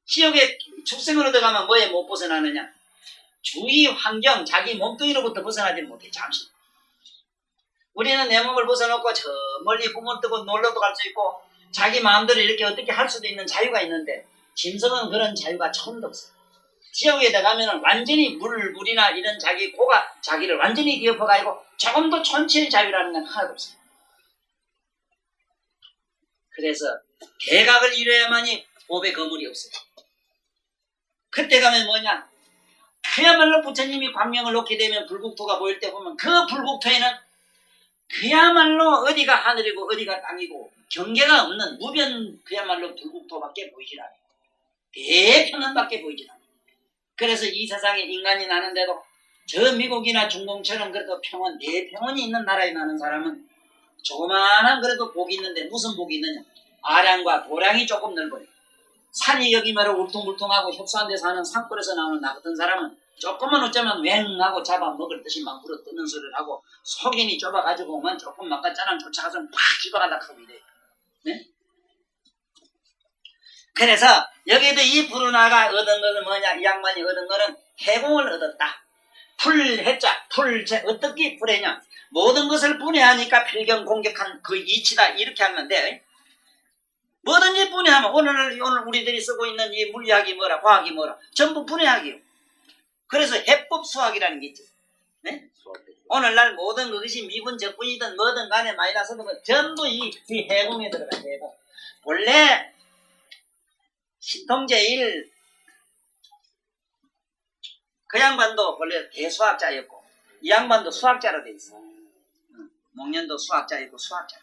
지옥에 축생으로 들어가면 뭐에 못 벗어나느냐? 주위 환경 자기 몸뚱이로부터 벗어나지 못해. 잠시. 우리는 내 몸을 벗어놓고 저 멀리 꿈을 뜨고 놀러도 갈 수 있고 자기 마음대로 이렇게 어떻게 할 수도 있는 자유가 있는데 짐승은 그런 자유가 처음도 없어요. 지옥에 들어가면 완전히 물이나 이런 자기 고가 자기를 완전히 뒤엎어가지고 조금도 천체의 자유라는 건 하나도 없어요. 그래서 개각을 이뤄야만이 보배 거물이 없어요. 그때 가면 뭐냐? 그야말로 부처님이 광명을 놓게 되면 불국토가 보일 때 보면 그 불국토에는 그야말로 어디가 하늘이고 어디가 땅이고 경계가 없는 무변 그야말로 불국토밖에 보이질 않아요. 대평원밖에 보이질 않아요. 그래서 이 세상에 인간이 나는데도 저 미국이나 중동처럼 그래도 평원, 대평원이 있는 나라에 나는 사람은 조그마한 그래도 복이 있는데 무슨 복이 있느냐? 아량과 도량이 조금 넓어요. 산이 여기마로 울퉁불퉁하고 협소한 데 사는 산골에서 나오는 나 같은 사람은 조금만 어쩌면 웽하고 잡아먹을 듯이 막 물어 뜯는 소리를 하고 속인이 좁아가지고 오면 조금 막가짜랑 쫓아가서 팍 집어가다 하고 이래요. 네? 그래서 여기도 이 불운하가 얻은 것은 뭐냐? 이 양반이 얻은 것은 해공을 얻었다. 풀해자, 풀제 어떻게 풀해냐? 모든 것을 분해하니까 필경 공격한 그 이치다 이렇게 하는데 뭐든지 분해하면 오늘 우리들이 쓰고 있는 이 물리학이 뭐라 과학이 뭐라 전부 분해학이요. 그래서 해법 수학이라는 게 있죠. 네? 오늘날 모든 것이 미분 적분이든 뭐든 간에 마이너스든 전부 이 해공에 들어가요. 해공. 원래 신통제일 그 양반도 원래 대수학자였고 이 양반도 수학자로 돼 있어. 목련도 수학자였고 수학자.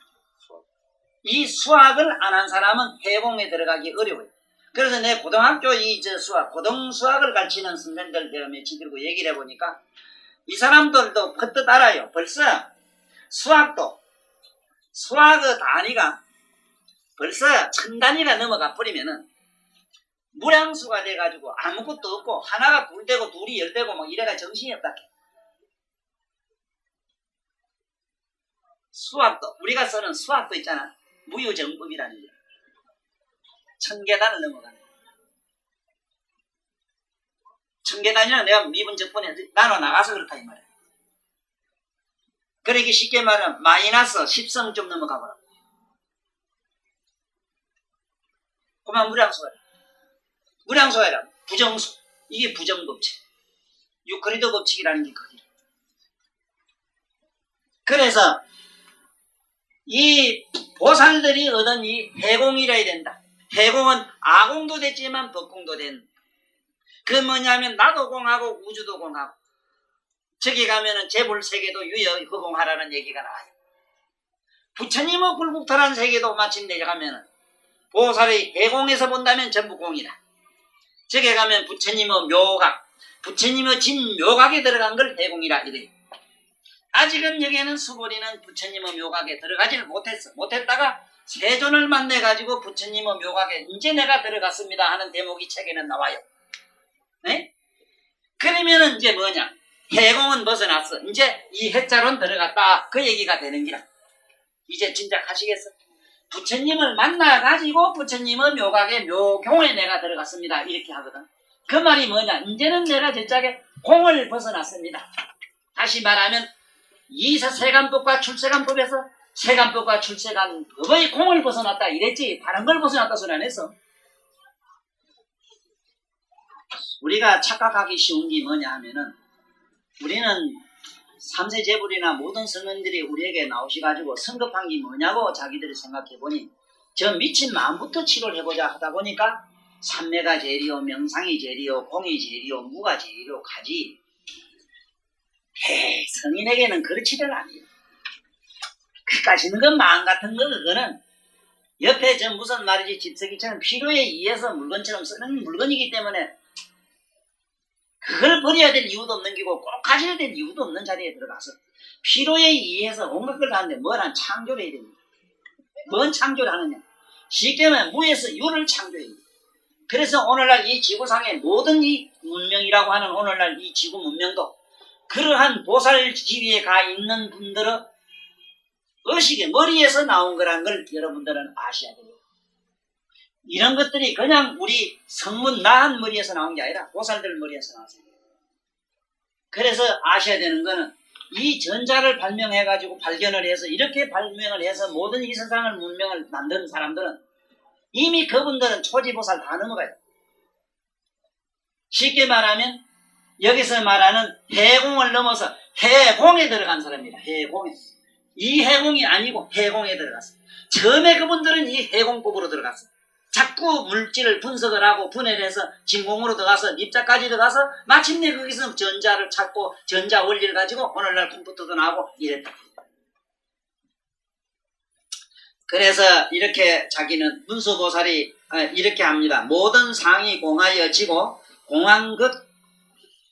이 수학을 안 한 사람은 해공에 들어가기 어려워요. 그래서 내 고등학교 수학, 고등 수학을 가르치는 선생들 내가 며칠 들고 얘기를 해보니까 이 사람들도 헛뜻 알아요. 벌써 수학의 단위가 벌써 1000단위가 넘어가 버리면은 무량수가 돼가지고 아무것도 없고 하나가 둘 되고 둘이 열 되고 막 이래가 정신이 없다. 수학도 우리가 쓰는 수학도 있잖아. 무유정법이라는 게 1000계단을 넘어가는 청계단이나 내가 미분 적분에 나눠 나가서 그렇다 이 말이야. 그러기 쉽게 말하면 마이너스 10성 좀 넘어가거라. 그만 무량수해라. 무량수해라. 부정수. 이게 부정법칙. 유클리드 법칙이라는 게 그게. 그래서 이 보살들이 얻은 이 해공이라 해야 된다. 해공은 아공도 됐지만 법공도 된. 그 뭐냐면 나도 공하고 우주도 공하고 저기 가면은 재불세계도 유여허공하라는 얘기가 나와요. 부처님의 불국토란 세계도 마침내 가면은 보살의 해공에서 본다면 전부 공이다. 저기 가면 부처님의 묘각, 부처님의 진묘각에 들어간 걸 해공이라 이래요. 아직은 여기에는 수보리는 부처님의 묘각에 들어가지를 못했어. 못했다가 세존을 만나가지고 부처님의 묘각에 이제 내가 들어갔습니다 하는 대목이 책에는 나와요. 네? 그러면은 이제 뭐냐? 해공은 벗어났어. 이제 이 해자론 들어갔다. 그 얘기가 되는 기라. 이제 짐작하시겠어? 부처님을 만나가지고 부처님의 묘각에 묘공에 내가 들어갔습니다. 이렇게 하거든. 그 말이 뭐냐? 이제는 내가 저짝에 공을 벗어났습니다. 다시 말하면 이세간법과 출세간법에서 세간법과 출세간법의 공을 벗어났다 이랬지 다른 걸 벗어났다 소리 안 했어. 우리가 착각하기 쉬운 게 뭐냐 하면은 우리는 삼세제불이나 모든 성현들이 우리에게 나오셔가지고 성급한 게 뭐냐고 자기들이 생각해보니 저 미친 마음부터 치료를 해보자 하다 보니까 삼매가 제일이요 명상이 제일이요 공이 제일이요 무가 제일이요 가지. 성인에게는 그렇지를 않아요. 그까지는 그 마음 같은 거 그거는 옆에 저 무슨 말이지 집서기처럼 필요에 의해서 물건처럼 쓰는 물건이기 때문에 그걸 버려야 될 이유도 없는 기고 꼭 가져야 될 이유도 없는 자리에 들어가서 필요에 의해서 온갖 걸 하는데 뭘 한 창조를 해야 됩니다. 뭔 창조를 하느냐? 쉽게 말하면 무에서 유를 창조해야 됩니다. 그래서 오늘날 이 지구상의 모든 이 문명이라고 하는 오늘날 이 지구 문명도 그러한 보살 지위에 가 있는 분들의 의식의 머리에서 나온 거란 걸 여러분들은 아셔야 돼요. 이런 것들이 그냥 우리 성문 나한 머리에서 나온 게 아니라 보살들 머리에서 나왔어요. 그래서 아셔야 되는 거는 이 전자를 발명해가지고 발견을 해서 이렇게 발명을 해서 모든 이 세상을 문명을 만드는 사람들은 이미 그분들은 초지보살 다 넘어가요. 쉽게 말하면 여기서 말하는 해공을 넘어서 해공에 들어간 사람입니다. 해공에. 이 해공이 아니고 해공에 들어갔어요. 처음에 그분들은 이 해공법으로 들어갔어요. 자꾸 물질을 분석을 하고 분해를 해서 진공으로 들어가서 입자까지 들어가서 마침내 거기서 전자를 찾고 전자 원리를 가지고 오늘날 컴퓨터도 나오고 이랬다. 그래서 이렇게 자기는 문수보살이 이렇게 합니다. 모든 상이 공하여 지고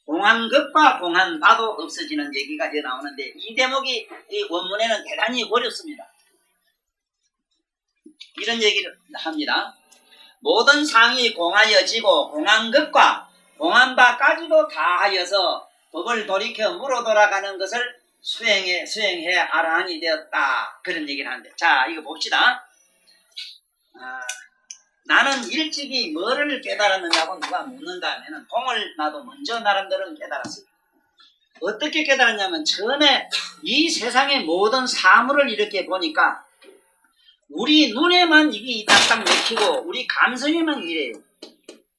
공한극과 공한바도 없어지는 얘기가 이제 나오는데 이 대목이 이 원문에는 대단히 어렵습니다. 이런 얘기를 합니다. 모든 상이 공하여지고 공한극과 공한바까지도 다 하여서 법을 돌이켜 물어 돌아가는 것을 수행해 아라한이 되었다. 그런 얘기를 하는데 자 이거 봅시다. 나는 일찍이 뭐를 깨달았느냐고 누가 묻는다면 공을 나도 먼저 나름대로 깨달았어요. 어떻게 깨달았냐면 처음에 이 세상의 모든 사물을 이렇게 보니까 우리 눈에만 이게 딱딱 맥히고 우리 감성에만 이래요.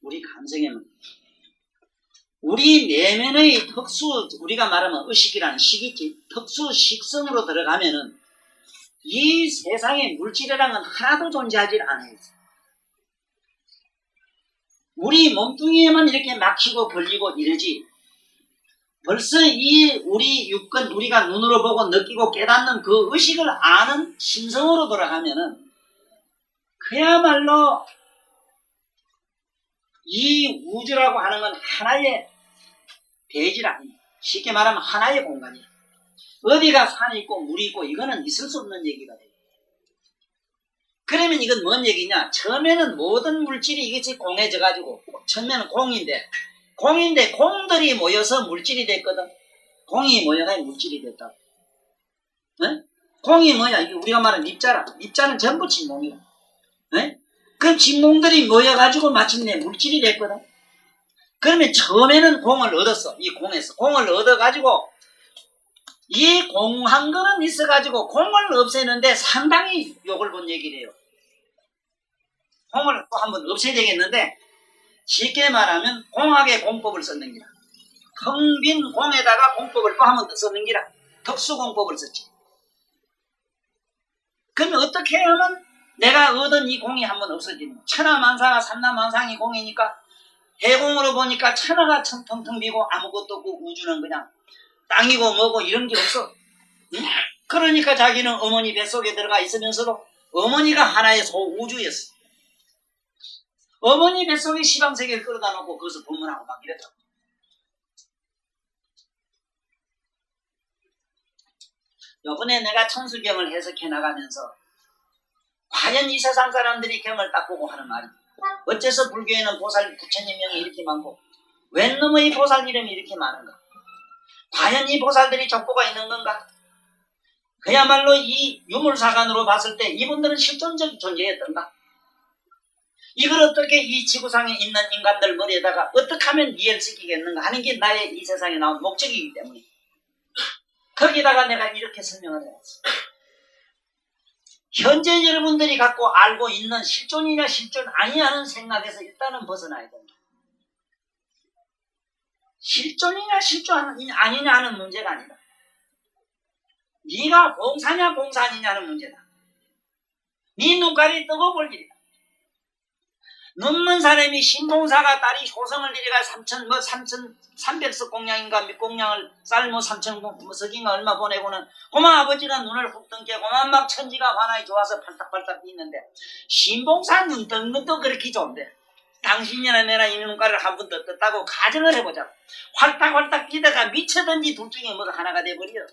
우리 감성에만. 우리 내면의 특수 우리가 말하면 의식이라는 식이지 특수 식성으로 들어가면은 이 세상의 물질이라는 건 하나도 존재하지 않아요. 우리 몸뚱이에만 이렇게 막히고 걸리고 이러지 벌써 이 우리 육근 우리가 눈으로 보고 느끼고 깨닫는 그 의식을 아는 심성으로 돌아가면은 그야말로 이 우주라고 하는 건 하나의 대지라 쉽게 말하면 하나의 공간이야. 어디가 산이 있고 물이 있고 이거는 있을 수 없는 얘기가 돼요. 그러면 이건 뭔 얘기냐? 처음에는 모든 물질이 이것이 공해져가지고 처음에는 공인데 공들이 모여서 물질이 됐거든. 공이 모여가 물질이 됐다. 네? 공이 뭐냐? 이게 우리가 말하는 입자라. 입자는 전부 진공이라. 네? 그 진공들이 모여가지고 마침내 물질이 됐거든. 그러면 처음에는 공을 얻었어. 이 공에서. 공을 얻어가지고 이 공 한 거는 있어가지고 공을 없애는데 상당히 욕을 본 얘기를 해요. 공을 또 한번 없애야 되겠는데 쉽게 말하면 공학의 공법을 썼는 기라. 텅 빈 공에다가 공법을 또 한 번 더 썼는 기라. 특수공법을 썼지. 그러면 어떻게 하면 내가 얻은 이 공이 한번 없어지는 거야. 천하만사가 삼라만상이 공이니까 해공으로 보니까 천하가 텅텅 비고 아무것도 없고 우주는 그냥 땅이고 뭐고 이런 게 없어. 응? 그러니까 자기는 어머니 뱃속에 들어가 있으면서도 어머니가 하나의 소우주였어. 어머니 뱃속에 시방세계를 끌어다 놓고 거기서 법문하고 막 이랬다고. 요번에 내가 천수경을 해석해 나가면서 과연 이 세상 사람들이 경을 딱 보고 하는 말이 어째서 불교에는 보살 부처님 명이 이렇게 많고 웬 놈의 보살 이름이 이렇게 많은가? 과연 이 보살들이 족보가 있는 건가? 그야말로 이 유물사관으로 봤을 때 이분들은 실존적 존재였던가? 이걸 어떻게 이 지구상에 있는 인간들 머리에다가 어떻게 하면 이해를 시키겠는가 하는 게 나의 이 세상에 나온 목적이기 때문에 거기다가 내가 이렇게 설명을 해놨어. 현재 여러분들이 갖고 알고 있는 실존이냐 실존 아니냐는 생각에서 일단은 벗어나야 된다. 실존이냐 실존 아니냐 하는 문제가 아니다. 네가 공사냐 공사 아니냐는 문제다. 네 눈깔이 뜨고 볼 일이다. 눈먼 사람이 신봉사가 딸이 효성을 데려가 3,300석 공양인가 밑공양을 쌀 3,000석인가 얼마 보내고는 고마 아버지가 눈을 훅 뜬게 고마 막 천지가 환하게 좋아서 팔딱팔딱 뛰는데 신봉사 눈 뜬 것도 그렇게 좋은데 당신이나 내나 이 눈깔을 한 번 더 떴다고 가정을 해보자. 활딱활딱 뛰다가 미쳐든지 둘 중에 뭐가 하나가 돼버려.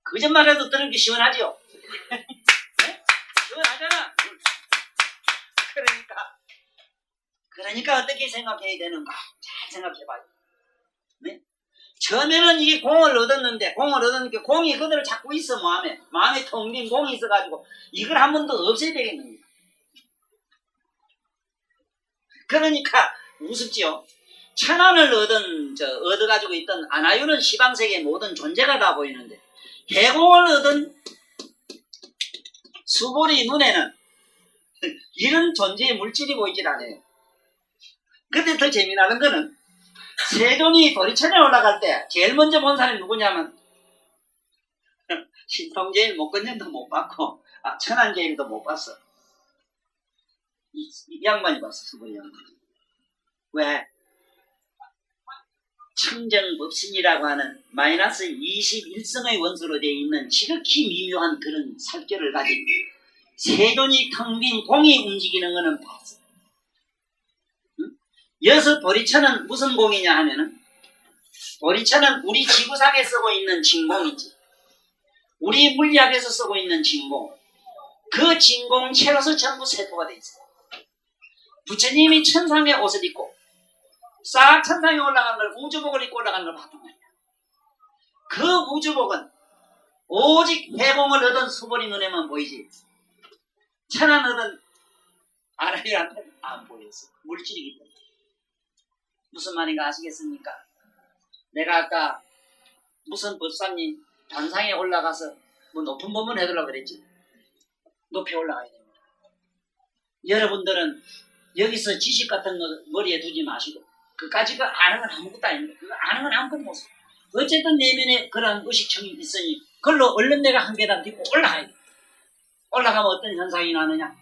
거짓말해도 들은 게 시원하지요? 시원하잖아. 그러니까 어떻게 생각해야 되는가? 잘 생각해봐요. 네? 처음에는 이게 공을 얻었는데 공이 그대로 자꾸 있어 마음에 텅 빈 공이 있어가지고 이걸 한 번 더 없애야 되겠는 거야. 그러니까 우습지요. 천안을 얻어가지고 있던 아나유는 시방세계의 모든 존재가 다 보이는데 해공을 얻은 수보리 눈에는 이런 존재의 물질이 보이질 않아요. 근데 더 재미나는 거는 세존이 도리천에 올라갈 때 제일 먼저 본 사람이 누구냐면 신통제일 목건년도 못 봤고 천안제일도 못 봤어. 이 양반이 봤어. 수보리 양반. 왜? 청정법신이라고 하는 마이너스 21성의 원소로 되어 있는 지극히 미묘한 그런 살결을 가진 세존이 텅 빈 공이 움직이는 것은 봤어. 응? 여기서 도리천은 무슨 공이냐 하면은 도리천은 우리 지구상에 쓰고 있는 진공이지. 우리 물리학에서 쓰고 있는 진공. 그 진공체로서 전부 세포가 되어 있어요. 부처님이 천상의 옷을 입고 싹 천상에 올라간 걸 우주복을 입고 올라간 걸 봤단 말이야. 그 우주복은 오직 해공을 얻은 수보리 눈에만 보이지 천안 얻은 아라이한테는 안 보였어. 물질이기 때문에. 무슨 말인가 아시겠습니까? 내가 아까 무슨 법사님 단상에 올라가서 뭐 높은 법문 해달라고 그랬지. 높이 올라가야 됩니다. 여러분들은 여기서 지식 같은 거 머리에 두지 마시고 그까지 그 아는 건 아무것도 아닙니다. 그거 아는 건 아무것도 못 써. 어쨌든 내면에 그런 의식청이 있으니 그걸로 얼른 내가 한 계단 딛고 올라가야 돼. 올라가면 어떤 현상이 나느냐.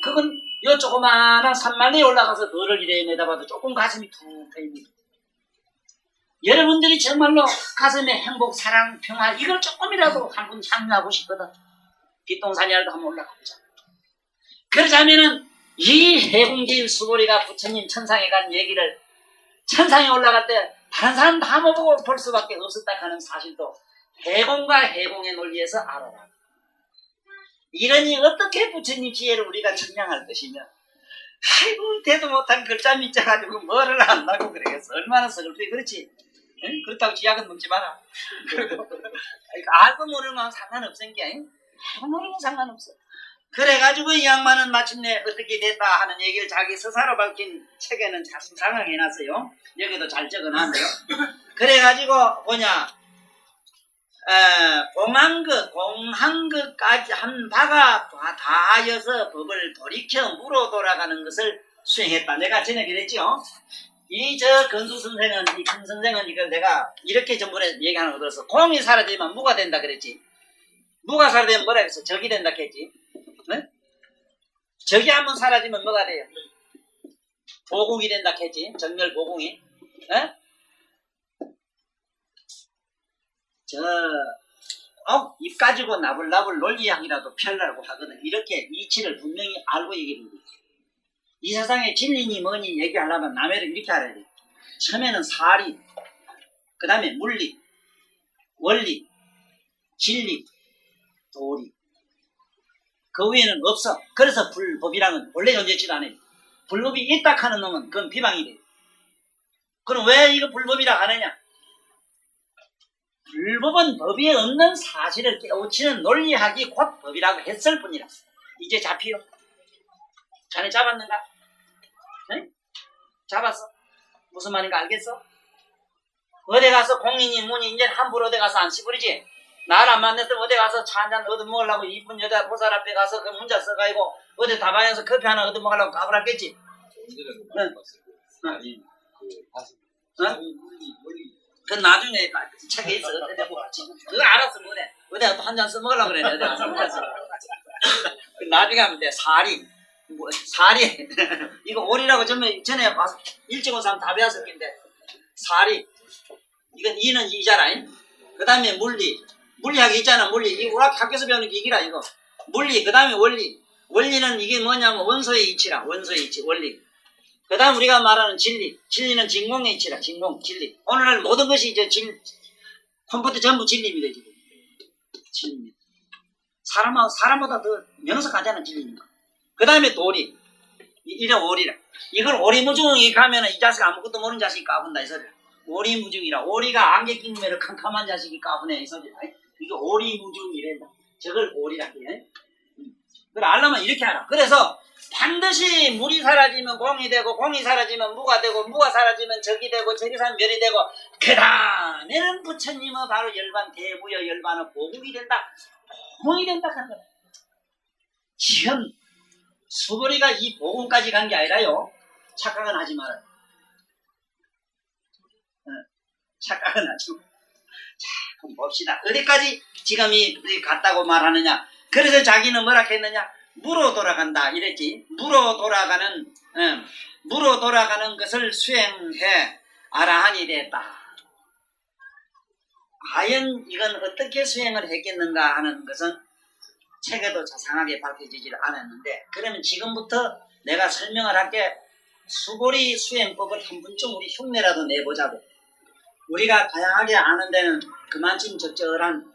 그건 요 조그마한 산만리에 올라가서 너를 이래 내다봐도 조금 가슴이 툭 트입니다. 여러분들이 정말로 가슴에 행복, 사랑, 평화 이걸 조금이라도 한번 향유하고 싶거든. 뒷동산이라도 한번 올라가보자. 그러자면은 이 해공제일 수보리가 부처님 천상에 간 얘기를 천상에 올라갈 때 다른 사람 다 못 보고 볼 수밖에 없었다 하는 사실도 해공과 해공의 논리에서 알아라. 이러니 어떻게 부처님 지혜를 우리가 청량할 것이며 아이고 대도 못한 글자 밑자 가지고 뭐를 안다고 그러겠어. 얼마나 서글프게 그렇지. 응? 그렇다고 지약은 먹지 마라. 알고 모르면 상관없은 게 알고 모르면 상관없어. 그래가지고 이 양반은 마침내 어떻게 됐다 하는 얘기를 자기 서사로 밝힌 책에는 잘 수상하게 해놨어요. 여기도 잘 적어놨네요. 그래가지고 공한것까지 한 바가 다 하여서 법을 돌이켜 물어 돌아가는 것을 수행했다. 내가 전에 그랬죠. 건수 선생은, 이 큰 선생은 이걸 내가 이렇게 전번에 얘기하는 거 들어서 공이 사라지면 무가 된다 그랬지. 무가 사라지면 뭐라 그랬어? 적이 된다 했지. 네? 적이 한번 사라지면 뭐가 돼요? 보공이 된다 했지. 정멸 보공이. 네? 입 가지고 나불나불 논리학이라도 펴려고 하거든. 이렇게 이치를 분명히 알고 얘기하는 거지. 이 세상에 진리니 뭐니 얘기하려면 남해를 이렇게 알아야 돼. 처음에는 사리, 그 다음에 물리, 원리, 진리, 도리. 그 위에는 없어. 그래서 불법이랑은 원래 존재치도 않아요. 불법이 있다 하는 놈은 그건 비방이 돼. 그럼 왜 이거 불법이라 하느냐? 불법은 법이 없는 사실을 깨우치는 논리학이 곧 법이라고 했을 뿐이라. 이제 잡히요. 자네 잡았는가? 네? 잡았어? 무슨 말인가 알겠어? 어디 가서 공인이 문이 이제 함부로 어디 가서 안 씹으리지? 나를 안 만났으면 어디 가서 차 한잔 얻어먹으려고 이쁜 여자 보살 앞에 가서 그 문자 써가지고 어디 다방에서 커피 하나 얻어먹으려고 까불었겠지? 응. 그 나중에 책에 있어. 그거 알았어 뭐래. 어디 가서 한 잔 써먹으려고 그래. 어디 가서 한 잔 써. 나중에 하면 돼. 사리. 사리. 이거 오리라고 전에 와서 일찍 온 사람 다 배웠을 텐데. 사리. 이건 이는 이잖아. 그 다음에 물리. 물리학이 있잖아. 물리. 이거 우리 학교에서 배우는 게 이기라 이거. 물리. 그 다음에 원리. 원리는 이게 뭐냐면 원소의 이치라. 원소의 이치. 원리. 그 다음 우리가 말하는 진리. 진리는 진공의 이치라. 진공. 진리. 오늘날 모든 것이 이제 컴퓨터 전부 진리입니다. 지금. 진리입니다. 사람보다 더 명석하잖아. 진리니까. 그 다음에 도리. 이래 오리라. 이걸 오리무중이 가면은 이 자식 아무것도 모르는 자식이 까분다 이 소리야. 오리무중이라. 오리가 안개 낀 매로 캄캄한 자식이 까분해 이 소리야. 이게 오리무중이란다. 저걸 오리라 해. 그걸 알려면 이렇게 하라. 그래서 반드시 물이 사라지면 공이 되고 공이 사라지면 무가 되고 무가 사라지면 적이 되고 적이 사라지면 멸이 되고 그 다음에는 부처님은 바로 열반 대부여 열반은 보국이 된다. 보공이 된다 하는 거야. 지금 수거리가 이 보공까지 간 게 아니라요. 착각은 하지 말아요. 착각은 하지 말아요. 자, 그럼 봅시다. 어디까지 지금 이 갔다고 말하느냐. 그래서 자기는 뭐라 했느냐. 무로 돌아간다 이랬지. 무로 돌아가는 것을 수행해 아라한이 됐다. 과연 이건 어떻게 수행을 했겠는가 하는 것은 책에도 자상하게 밝혀지질 않았는데, 그러면 지금부터 내가 설명을 할게. 수고리 수행법을 한 번쯤 우리 흉내라도 내보자고. 우리가 다양하게 아는 데는 그만큼 적절한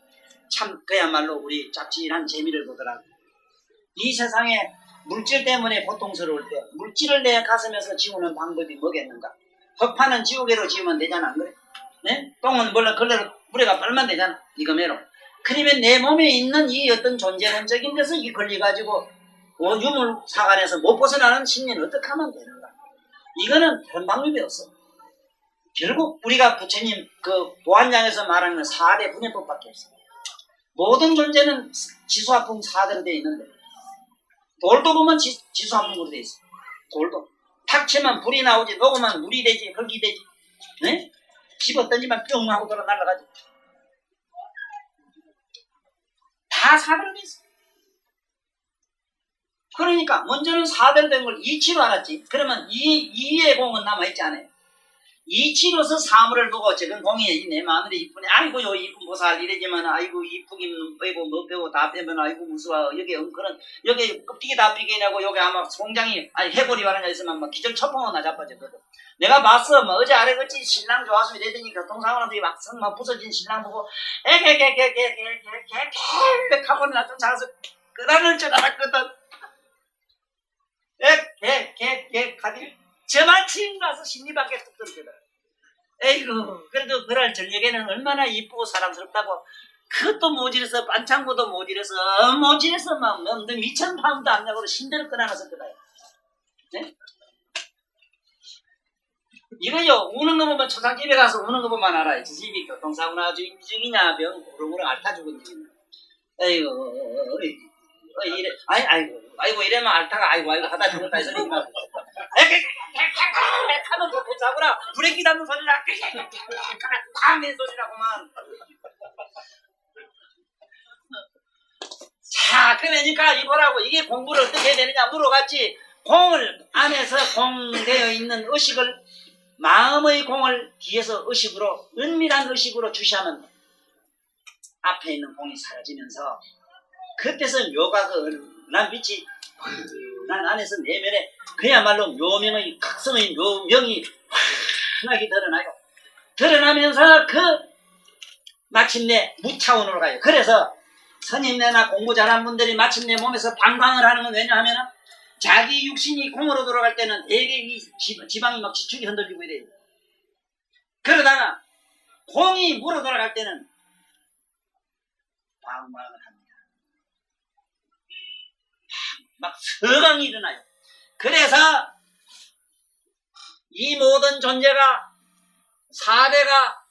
참 그야말로 우리 짭짤한 재미를 보더라고. 이 세상에 물질 때문에 고통스러울 때 물질을 내 가슴에서 지우는 방법이 뭐겠는가? 흙파는 지우개로 지우면 되잖아, 안 그래? 네? 똥은 걸레로 물에가 빨면 되잖아, 이거매로. 그러면 내 몸에 있는 이 어떤 존재론적인 데서 이 걸려가지고 유물사관에서 못 벗어나는 심리는 어떻게 하면 되는가? 이거는 다른 방법이 없어. 결국 우리가 부처님 그 보안장에서 말하는 4대 분해법밖에 없어. 모든 존재는 지수화풍 4대로 되어 있는데, 돌도 보면 지수화풍으로 되어 있어. 돌도. 탁 치면 불이 나오지, 녹으면 물이 되지, 흙이 되지. 네? 집어 던지면 뿅 하고 돌아 날아가지. 다 4대로 되어 있어. 그러니까 먼저는 4대로 된 걸 이치로 알았지. 그러면 이의 공은 남아있지 않아요. 이치로서 사물을 보고 저건 공이 내 마늘이 이쁘네. 아이고 요 이쁜 보살 이러지만 아이고 이쁘긴 빼고 뭐 빼고 다 빼면 아이고 무서워. 여기 엉클은 여기 껍데기 다 삐개내고 여기 아마 송장이 아니 해골이 와는 있으면 막 기절 초풍은 나 자빠졌거든. 내가 봤어. 뭐 어제 아래 그치 신랑 좋아서 이러더니 교통사고나서 막 부서진 신랑 보고 에게게게게게게게 하고 나 쫓아가서 끄라를 쳐다봤거든. 게 가디 저만 치인 가서 심리밖에 뚝 떨어지더라. 에이구, 그래도 그날 저녁에는 얼마나 이쁘고 사랑스럽다고 그것도 모질해서 반창고도 모질해서 막 미천 파운드 압력으로 신대를 끊어놨을 거다. 네? 이거요 우는 거 보면 초상집에 가서 우는 거 보면 알아요. 저 집이 교통사고 나가지고 임중이냐 병 우르르 앓다 죽었지. 아이고 이래 아이고 이래면 앓다가 아이고 하다 죽었다 이 소리가 카드 좋고 자구나 브레이크 닿는 소리라 탕내 소리라고만. 자 그러니까 이거라고 이게 공부를 어떻게 해야 되느냐 물어봤지. 공을 안에서 공되어 있는 의식을 마음의 공을 뒤에서 의식으로 은밀한 의식으로 주시하면 앞에 있는 공이 사라지면서 그때서 묘가 그 은밀한 빛이 난 안에서 내면에 그야말로 묘명의 각성의 묘명이 환하게 드러나요. 드러나면서 그 마침내 무차원으로 가요. 그래서 선임내나 공부 잘한 분들이 마침내 몸에서 방광을 하는 건 왜냐하면 자기 육신이 공으로 돌아갈 때는 대개 이 지방이 막 지축이 흔들리고 이래요. 그러다가 공이 물어 돌아갈 때는 방광을 합니다. 막 서강이 일어나요. 그래서 이 모든 존재가 사대가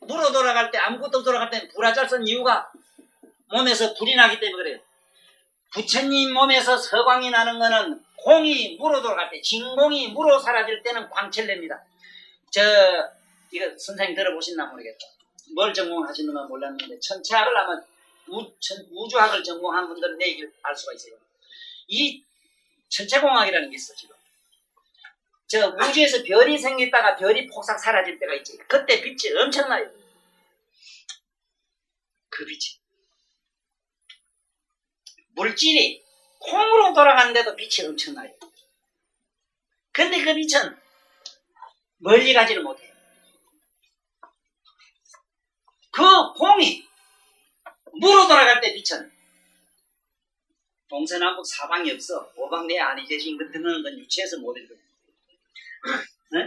물어 돌아갈 때 아무것도 돌아갈 때는 불화잘 쓴 이유가 몸에서 불이 나기 때문에 그래요. 부처님 몸에서 서광이 나는 거는 공이 물어 돌아갈 때, 진공이 물어 사라질 때는 광채를 냅니다. 이거 선생님 들어보셨나 모르겠다. 뭘 전공하시는가 몰랐는데, 천체학을 아마 우주학을 전공한 분들은 내 얘기를 알 수가 있어요. 이 천체공학이라는 게 있어, 지금. 우주에서 별이 생겼다가 별이 폭삭 사라질 때가 있지. 그때 빛이 엄청나요. 그 빛이. 물질이 콩으로 돌아가는데도 빛이 엄청나요. 근데 그 빛은 멀리 가지를 못해요. 그 콩이 물어 돌아갈 때 빛은 동서남북 사방이 없어. 오방 내 안에 계신 그 드는 건 유체에서 못 읽어요. 네?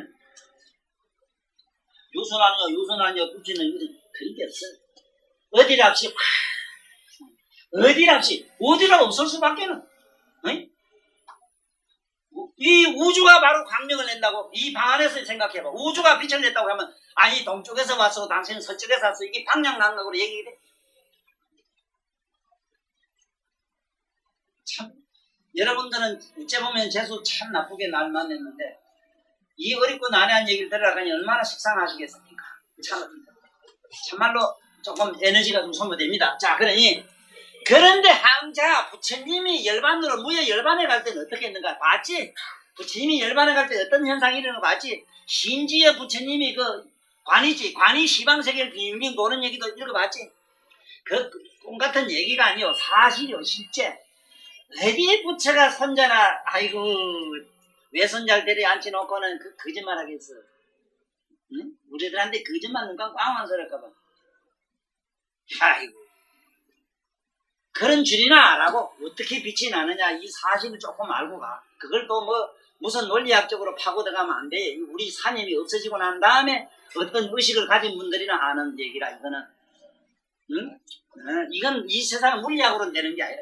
유순 아니요 붙이는 이것은 그런 게 없어요. 어디랍시 어디라 없을 수밖에는. 네? 이 우주가 바로 광명을 낸다고. 이 방 안에서 생각해봐. 우주가 빛을 냈다고 하면 아니 동쪽에서 왔어 당신은 서쪽에서 왔어 이게 방향감각으로 얘기돼. 참 여러분들은 어째 보면 재수 참 나쁘게 날 만났는데 이 어렵고 난해한 얘기를 들어가니 얼마나 식상하시겠습니까? 참말로 조금 에너지가 좀 소모됩니다. 자 그런데 항자 부처님이 열반으로 무여 열반에 갈 때는 어떻게 했는가 봤지? 부처님이 열반에 갈 때 어떤 현상이 일어나는 거 봤지? 심지어 부처님이 그 관이 시방세계를 빙빙 도는 얘기도 읽어봤지? 그 꿈같은 얘기가 아니요 사실이요 실제. 어디 부처가 손자나 아이고 외손자를 데려 앉혀놓고는 그 거짓말 하겠어. 응? 우리들한테 거짓말 눈감 꽝꽝 서릴까봐. 아이고 그런 줄이나 알라고 어떻게 빛이 나느냐 이 사실을 조금 알고 가. 그걸 또 무슨 논리학적으로 파고 들어가면 안 돼. 우리 사념이 없어지고 난 다음에 어떤 의식을 가진 분들이나 아는 얘기라 이거는. 응? 이건 이 세상 물리학으로는 되는 게 아니라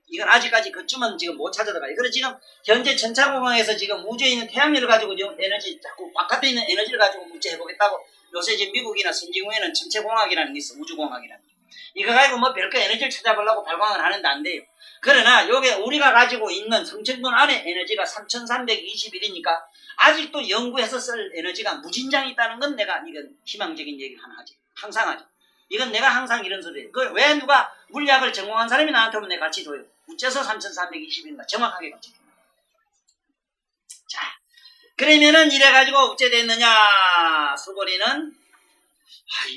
이건 아직까지 그쯤은 지금 못 찾아들어가요. 그래서 지금 현재 천차공항에서 지금 우주에 있는 태양열을 가지고 지금 에너지 자꾸 바깥에 있는 에너지를 가지고 문제해보겠다고 요새 지금 미국이나 선진국에는 천체공학이라는 게 있어. 우주공학이라는 게. 이거 가지고 별거 에너지를 찾아보려고 발광을 하는데 안 돼요. 그러나 요게 우리가 가지고 있는 성천분 안에 에너지가 3321이니까 아직도 연구해서 쓸 에너지가 무진장이 있다는 건 내가 이건 희망적인 얘기를 하나 하지. 항상 하죠. 이건 내가 항상 이런 소리예요. 왜 누가 물리학을 전공한 사람이 나한테 오면 내가 같이 줘요. 어째서 3320인가 정확하게 같이 줘요. 자, 그러면은 이래가지고 어째 됐느냐 수고리는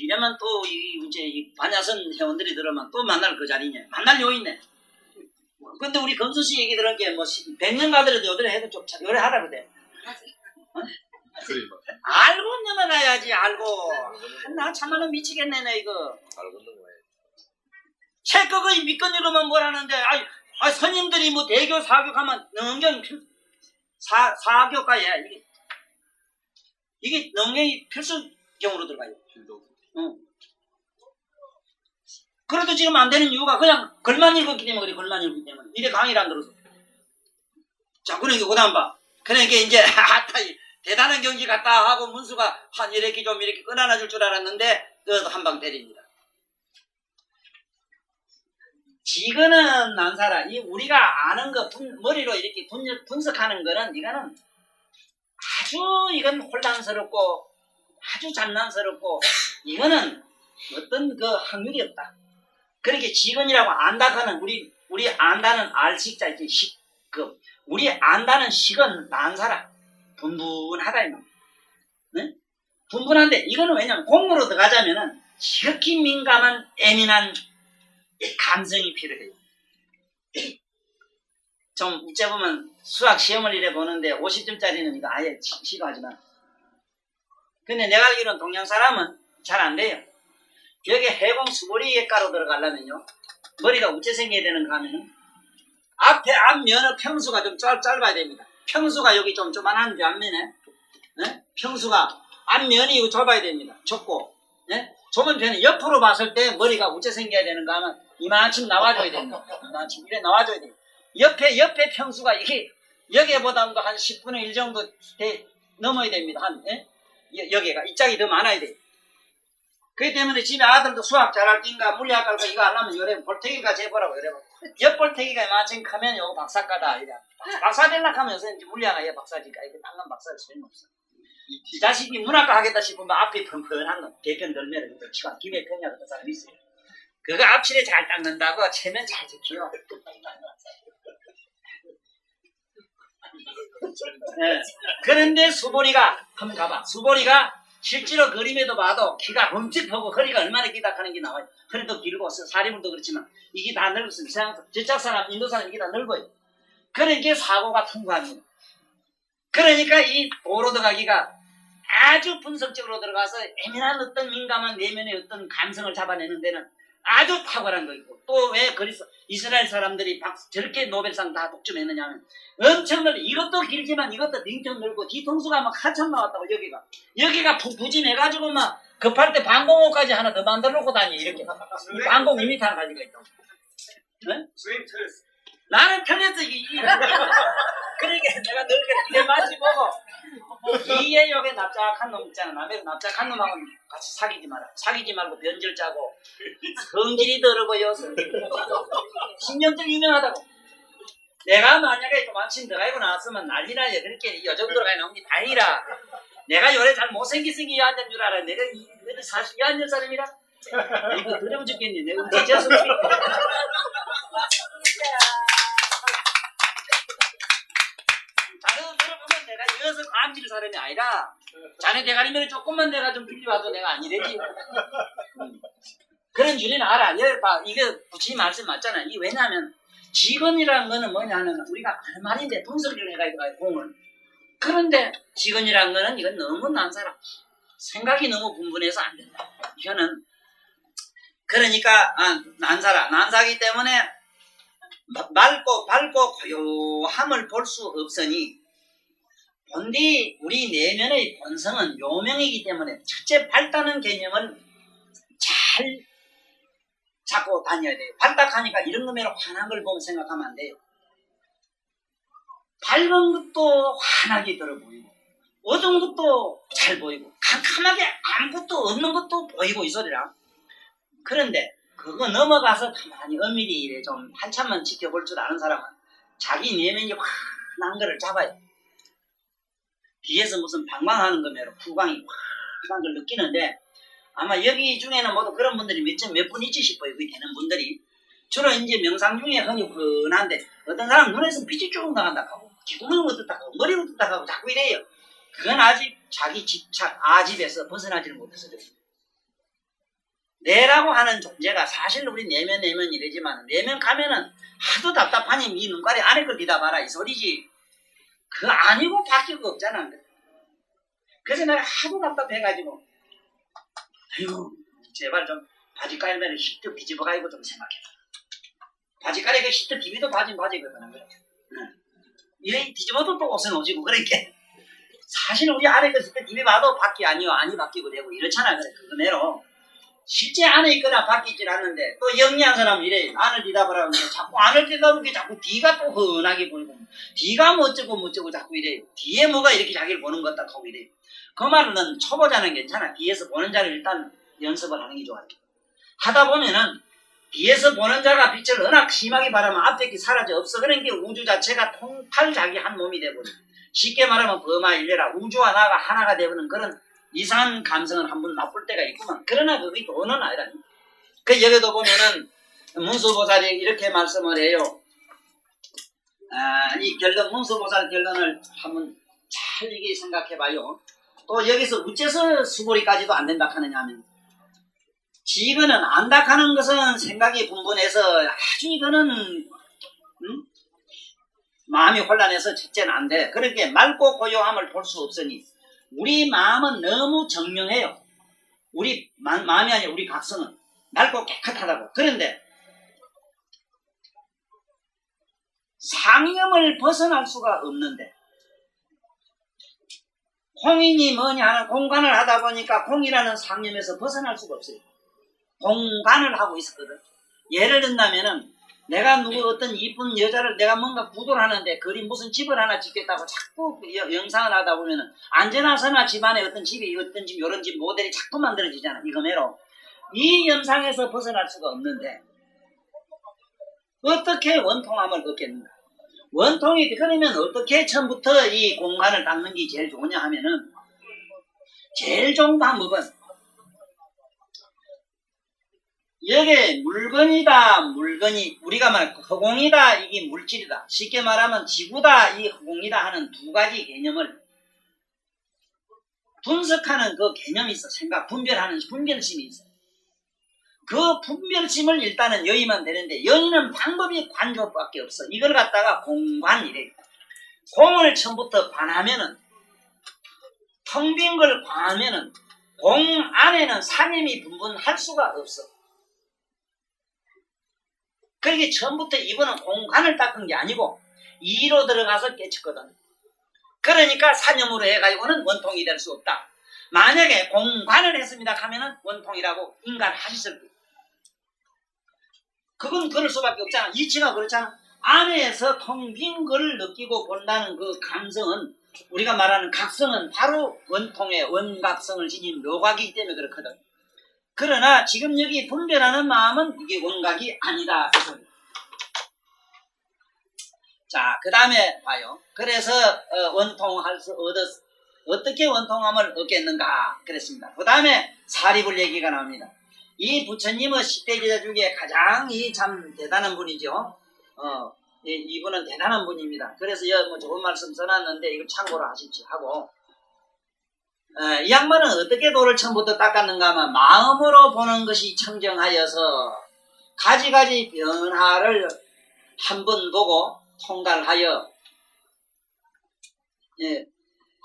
이러면 또 이제 반야선 회원들이 들으면 또 만날 그 자리냐 만날 요 있네. 근데 우리 검수씨 얘기 들은 게 100년 가더라도 요들에 해도 좀 요래 하라 그래. 어? 알고 넘어가야지 알고. 나 참말로 미치겠네 너 이거. 알고 넘어가야지. 책 그거 믿건 읽으면 뭐라는데 스님들이 대교 사교하면 능경 사교가야 이게 능경이 필수 경우로 들어가요. 응. 그래도 지금 안 되는 이유가 그냥 글만 읽었기 때문에 그래. 글만 읽었기 때문에. 이래 강의를 안 들어서. 자, 그러니까 그다음 봐. 그러니까 이제 대단한 경지 같다 하고 문수가 한 이렇게 좀 이렇게 끊어놔 줄 줄 알았는데 한 방 때립니다. 지거는 난사라. 이 우리가 아는 거 머리로 이렇게 분석하는 거는 이거는 이건 혼란스럽고 아주 장난스럽고 이거는 어떤 그 확률이 없다. 그렇게 지근이라고 안다가는 우리 안다는 알식자 있지 우리 안다는 식은 난사라. 분분하다 이 말. 네? 분분한데 이거는 왜냐면 공으로 들어가자면은 지극히 민감한 예민한 감성이 필요해요. 좀 어째 보면 수학 시험을 이래 보는데 50점짜리는 이거 아예 싫어하지만 근데 내가 알기로는 동양 사람은 잘 안 돼요. 여기 해공 수보리가로 들어가려면요 머리가 어째 생겨야 되는가 하면은 앞면의 평수가 좀 짧아야 됩니다. 평수가 여기 좀 조만한데 앞면에 네? 평수가 앞면이 좁아야 됩니다. 좁고 네? 좁은 편에 옆으로 봤을 때 머리가 어째 생겨야 되는가 하면 이만큼 나와줘야 됩니다. 이만큼 이래 나와줘야 돼요. 옆에 평수가 이게 여기보다도 한 10분의 1 정도 넘어야 됩니다. 여기가 이 짝이 더 많아야 돼요. 그렇기 때문에 집에 아들도 수학 잘할 땐가 물리학 할까 이거 하려면 요래 볼태기가 재보라고 이래 옆 볼태기가 이만큼 크면 요거 박사과다 이래. 박사 되려고 하면 요새 물리학가 얘 박사니까 이게 당근 박사를 소용없어. 이 자식이 문학과 하겠다 싶으면 앞이 펀펀한 놈 개편 덜매를 치고 김에 편이야 그런 사람이 있어요. 그거 앞실에 잘 닦는다고 체면 잘 지키요. 네. 그런데 수보리가 한번 가봐. 수보리가 실제로 그림에도 봐도 키가 엄청 크고 허리가 얼마나 길다 하는 게 나와요. 허리도 길고 사리물도 그렇지만 이게 다 넓었어요. 저쪽 사람 인도 사람 이게 다 넓어요. 그러니까 사고가 풍부합니다. 그러니까 이 도로 들어가기가 아주 분석적으로 들어가서 예민한 어떤 민감한 내면의 어떤 감성을 잡아내는 데는 아주 탁월한 거 있고 또 왜 이스라엘 사람들이 저렇게 노벨상 다 독점했느냐 하면 엄청나게 이것도 길지만 이것도 링턴 넓고 뒤통수가 막 한참 나왔다고 여기가 부진해가지고 막 급할 때 방공호까지 하나 더 만들어 놓고 다니 이렇게 방공 2m 하나 가지고 있다고. 네? 스윙 틀렸어. 나는 틀렸어 그러니까 내가 늘 그래 내 맛이 보고 이에 여기 납작한 놈 있잖아. 남의 납작한 놈하고 같이 사귀지 마라. 사귀지 말고 변질 짜고 성질이 더러고요. 신경질 유명하다고. 내가 만약에 좀 아침 들어가고 나왔으면 난리나요. 그렇게 요 정도로 가 나온 게 다행이라. 내가 요래 잘 못생기생기 이 앉은 줄 알아. 내가 사실 이 앉은 사람이라. 이거 더러워 죽겠네. 내가 진짜 솔직히. 자네도 들어보면 내가 이어서 감질 사람이 아니라 자네 대가리면 조금만 내가 좀 빌려와도 내가 아니래지. 그런 줄은 알아. 이게 부처님 말씀 맞잖아. 이게 왜냐하면 직언이라는 거는 뭐냐면 우리가 아는 말인데 분석을 해가지고 공을. 그런데 직언이라는 거는 이건 너무 난사라. 생각이 너무 분분해서 안 된다. 이거는 그러니까 난사라. 난사기 때문에 밝고 고요함을 볼 수 없으니 본디 우리 내면의 본성은 요명이기 때문에 첫째 밝다는 개념을 잘 잡고 다녀야 돼요. 밝다하니까 이런 거면 환한 걸 보면 생각하면 안 돼요. 밝은 것도 환하게 들어 보이고 어두운 것도 잘 보이고 캄캄하게 아무것도 없는 것도 보이고 이 소리라. 그런데 그거 넘어가서 가만히 엄밀히 이래 좀 한참만 지켜볼 줄 아는 사람은 자기 내면이 환한 거를 잡아요. 뒤에서 무슨 방광하는 거면 후광이 환한 걸 느끼는데 아마 여기 중에는 모두 그런 분들이 몇 분 있지 싶어요. 그게 되는 분들이. 주로 이제 명상 중에 흔히 흔한데 어떤 사람 눈에서 빛이 조금 나간다 하고 기분은 어떻다 하고 머리는 어떻다 하고 자꾸 이래요. 그건 아직 자기 집착 아집에서 벗어나지를 못해서 그래요. 내라고 하는 존재가 사실 우리 내면 이러지만 내면 가면은 하도 답답하니 네 눈가리 안에 걸 뒤다 봐라 이 소리지. 그거 아니고 바뀔 거 없잖아. 그래서 내가 하도 답답해가지고 아유 제발 좀 바지 깔면 히트 뒤집어가지고 좀 생각해봐. 바지 깔이가 히트 비비도 바지거든. 그래. 이래 뒤집어도 또 옷은 오지고 그러니까 사실 우리 안에 그 히트 비비봐도 바뀌 아니요 아니 바뀌고 되고 이렇잖아. 그래 그거대로 실제 안에 있거나 바뀌질 않는데 또 영리한 사람은 이래 안을 뒤다보라고 하는데 자꾸 안을 뒤다보는 게 자꾸 뒤가 또 훤하게 보이고 뒤가 뭐 어쩌고 자꾸 이래요. 뒤에 뭐가 이렇게 자기를 보는 것 같다고 이래요. 그 말은 초보자는 괜찮아. 뒤에서 보는 자를 일단 연습을 하는 게 좋아요. 하다 보면은 뒤에서 보는 자가 빛을 워낙 심하게 바라면 앞에 게 사라져 없어. 그런 게 우주 자체가 통탈 자기 한 몸이 되버려. 쉽게 말하면 범하일례라 우주와 나가 하나가 되버리는 그런 이상한 감성은 한번 맛볼 때가 있구만. 그러나 그게 돈은 아니라. 그 여기도 보면은 문수보살이 이렇게 말씀을 해요. 이 결론 문수보살 결론을 한번 잘 이게 생각해봐요. 또 여기서 어째서 수고리까지도 안 된다 하느냐 하면 지금은 안다 하는 것은 생각이 분분해서 아주 이거는 마음이 혼란해서 첫째는 안 돼. 그렇게 맑고 고요함을 볼 수 없으니 우리 마음은 너무 정명해요. 우리 마음이 아니라 우리 각성은 맑고 깨끗하다고. 그런데 상념을 벗어날 수가 없는데 공인이 뭐냐 하는 공간을 하다 보니까 공이라는 상념에서 벗어날 수가 없어요. 공간을 하고 있었거든. 예를 든다면은 내가 누구 어떤 이쁜 여자를 내가 뭔가 구도를 하는데 그림 무슨 집을 하나 짓겠다고 자꾸 영상을 하다 보면은 안전하서나 집안에 어떤 집이 어떤 집 요런 집 모델이 자꾸 만들어지잖아. 이거매로 이 영상에서 벗어날 수가 없는데 어떻게 원통함을 얻겠는가? 원통이 그러면 어떻게 처음부터 이 공간을 닦는 게 제일 좋으냐 하면은 제일 좋은 방법은 여기 물건이다 물건이 우리가 말하는 허공이다 이게 물질이다 쉽게 말하면 지구다 이 허공이다 하는 두 가지 개념을 분석하는 그 개념이 있어. 생각 분별하는 분별심이 있어. 그 분별심을 일단은 여의면 되는데 여의는 방법이 관조밖에 없어. 이걸 갖다가 공관이래. 공을 처음부터 관하면은 텅 빈 걸 관하면은 공 안에는 상임이 분분할 수가 없어. 그러게 처음부터 이번은 공간을 닦은 게 아니고 이로 들어가서 깨쳤거든. 그러니까 사념으로 해가지고는 원통이 될 수 없다. 만약에 공간을 했습니다 하면은 원통이라고 인간하셨을 때 그건 그럴 수밖에 없잖아. 이치가 그렇잖아. 안에서 텅 빈 걸 느끼고 본다는 그 감성은 우리가 말하는 각성은 바로 원통의 원각성을 지닌 묘각이기 때문에 그렇거든. 그러나 지금 여기 분별하는 마음은 이게 원각이 아니다. 자, 그 다음에 봐요. 그래서 원통할 수 어떻게 원통함을 얻겠는가 그랬습니다. 그 다음에 사리불 얘기가 나옵니다. 이 부처님은 10대 제자 중에 가장 참 대단한 분이죠. 이분은 대단한 분입니다. 그래서 뭐 좋은 말씀 써놨는데 이걸 참고로 하십시오 하고 이 양반은 어떻게 도를 처음부터 닦았는가 하면 마음으로 보는 것이 청정하여서 가지가지 변화를 한번 보고 통달하여